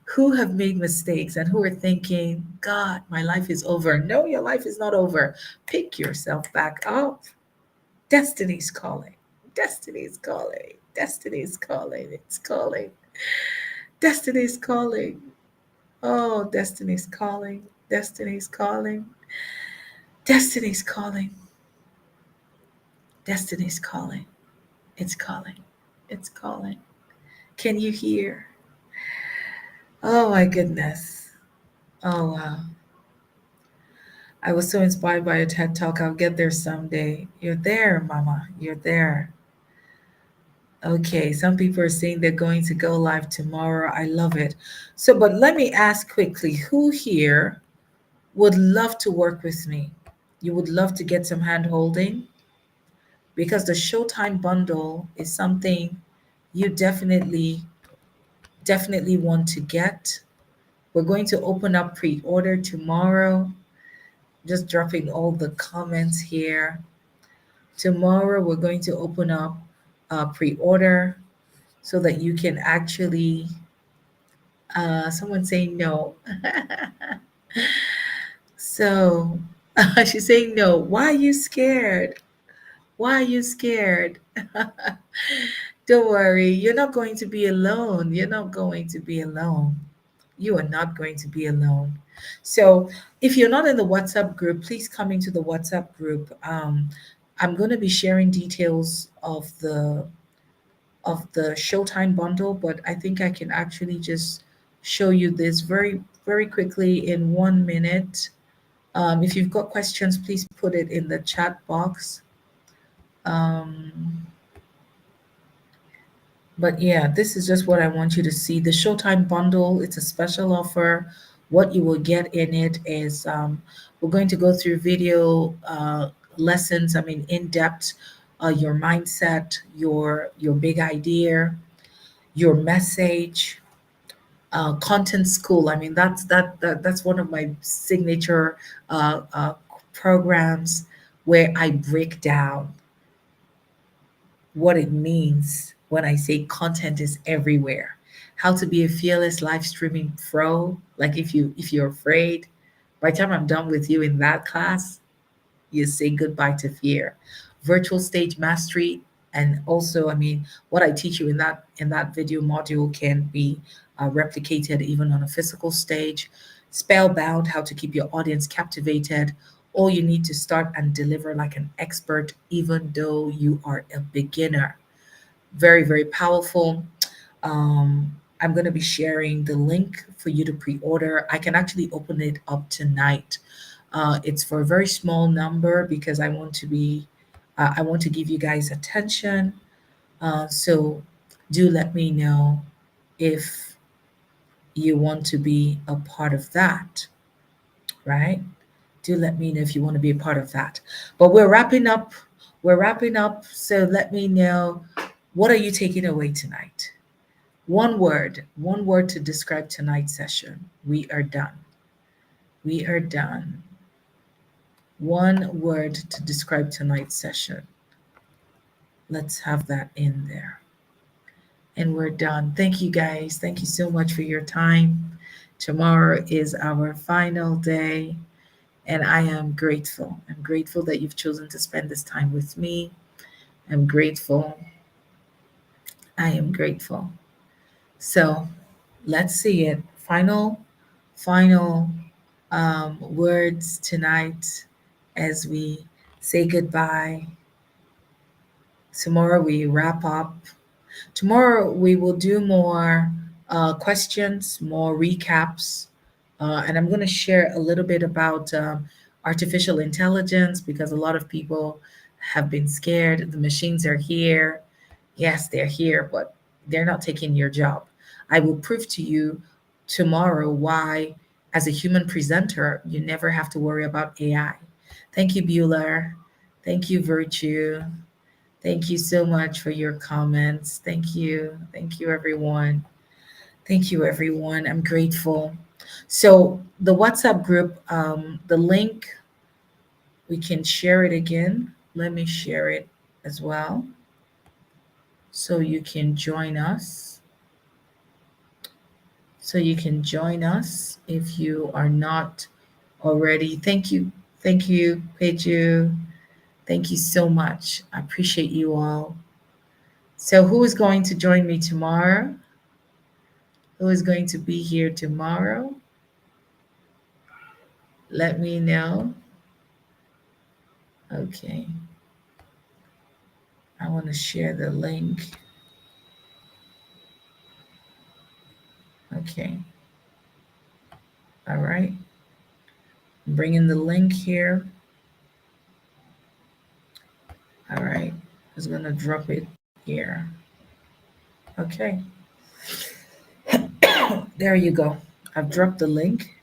who have made mistakes and who are thinking, God, my life is over. No, your life is not over. Pick yourself back up. Destiny's calling. Destiny's calling. Destiny's calling. It's calling. Destiny's calling. Oh, Destiny's calling. Destiny's calling. Destiny's calling. Destiny's calling. It's calling. It's calling. Can you hear? Oh my goodness. Oh wow. I was so inspired by your TED talk. I'll get there someday. You're there, Mama. You're there. Okay, some people are saying they're going to go live tomorrow. I love it. So, but let me ask quickly, who here would love to work with me? You would love to get some hand holding? Because the Showtime bundle is something you definitely want to get. We're going to open up pre-order tomorrow. Just dropping all the comments here. Tomorrow, we're going to open up pre-order so that you can actually. Someone saying no. So she's saying no. Why are you scared? Why are you scared? Don't worry, you're not going to be alone. You're not going to be alone. You are not going to be alone. So, if you're not in the WhatsApp group, please come into the WhatsApp group. I'm going to be sharing details of the Showtime bundle, but I think I can actually just show you this very, very quickly in 1 minute. If you've got questions, please put it in the chat box. Um, but yeah, this is just what I want you to see. The Showtime bundle, it's a special offer. What you will get in it is we're going to go through video lessons, I mean, in depth, your mindset, your big idea, your message, content school. I mean, that's one of my signature programs where I break down what it means when I say content is everywhere. How to be a fearless live streaming pro. Like if you're afraid, by the time I'm done with you in that class, you say goodbye to fear. Virtual stage mastery, and also, I mean, what I teach you in that video module can be replicated even on a physical stage. Spellbound, how to keep your audience captivated. All you need to start and deliver like an expert, even though you are a beginner. Very, very powerful. I'm going to be sharing the link for you to pre-order. I can actually open it up tonight. It's for a very small number because I want to give you guys attention. So do let me know if you want to be a part of that, right? Do let me know if you want to be a part of that. But we're wrapping up. We're wrapping up. So let me know, what are you taking away tonight? one word to describe tonight's session. We are done. We are done. One word to describe tonight's session. Let's have that in there. And we're done. Thank you guys. Thank you so much for your time. Tomorrow is our final day, and I am grateful. I'm grateful that you've chosen to spend this time with me. I'm grateful. I am grateful. So let's see it. Final words tonight as we say goodbye. Tomorrow we wrap up. Tomorrow we will do more questions, more recaps, and I'm going to share a little bit about artificial intelligence because a lot of people have been scared. The machines are here. Yes, they're here, but they're not taking your job. I will prove to you tomorrow why, as a human presenter, you never have to worry about AI. Thank you, Bueller. Thank you, Virtue. Thank you so much for your comments. Thank you. Thank you, everyone. Thank you, everyone. I'm grateful. So, the WhatsApp group, the link, we can share it again. Let me share it as well so you can join us. So, you can join us if you are not already. Thank you. Thank you, Peju. Thank you so much. I appreciate you all. So, who is going to join me tomorrow? Who is going to be here tomorrow? Let me know. Okay. I want to share the link. Okay. All right. I'm bringing the link here. All right. I was going to drop it here. Okay. There you go. I've dropped the link.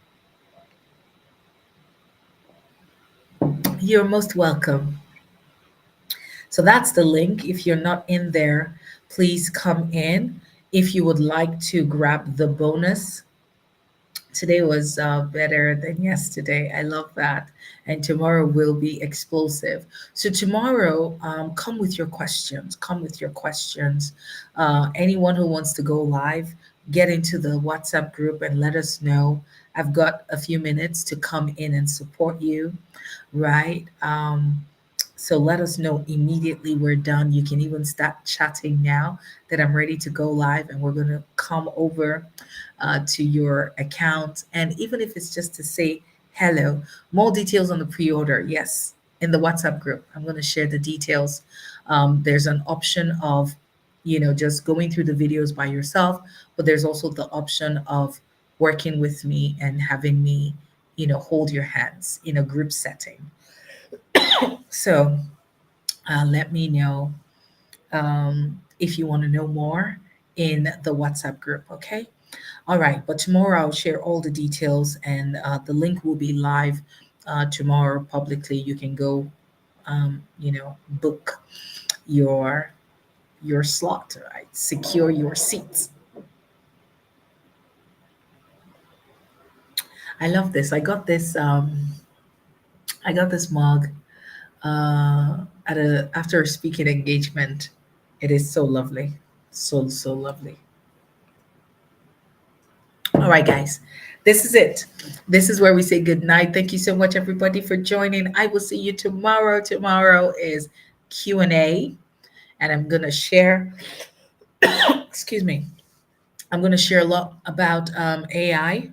You're most welcome. So that's the link. If you're not in there, please come in. If you would like to grab the bonus, today was better than yesterday. I love that. And tomorrow will be explosive. So, tomorrow, come with your questions. Come with your questions. Anyone who wants to go live, get into the WhatsApp group and let us know. I've got a few minutes to come in and support you, right? So let us know immediately we're done. You can even start chatting now that I'm ready to go live, and we're going to come over to your account. And even if it's just to say hello, more details on the pre order, yes, in the WhatsApp group. I'm going to share the details. There's an option of, just going through the videos by yourself, but there's also the option of working with me and having me, hold your hands in a group setting. So let me know if you want to know more in the WhatsApp group, okay? All right, but tomorrow I'll share all the details and the link will be live tomorrow publicly. You can go, book your slot, right? Secure your seats. I love this. I got this mug at a after a speaking engagement. It is so lovely, so lovely. All right, guys, this is it. This is where we say good night. Thank you so much, everybody, for joining. I will see you tomorrow. Tomorrow is Q&A, and I'm gonna share. Excuse me. I'm gonna share a lot about AI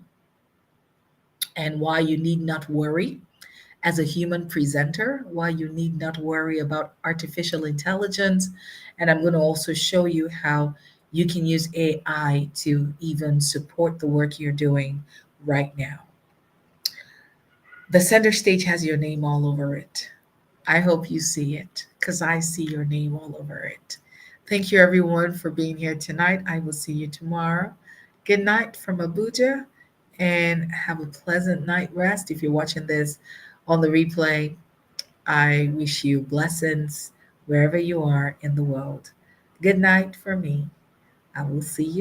and why you need not worry as a human presenter, why you need not worry about artificial intelligence. And I'm going to also show you how you can use AI to even support the work you're doing right now. The center stage has your name all over it. I hope you see it because I see your name all over it. Thank you, everyone, for being here tonight. I will see you tomorrow. Good night from Abuja and have a pleasant night rest. If you're watching this on the replay, I wish you blessings wherever you are in the world. Good night for me. I will see you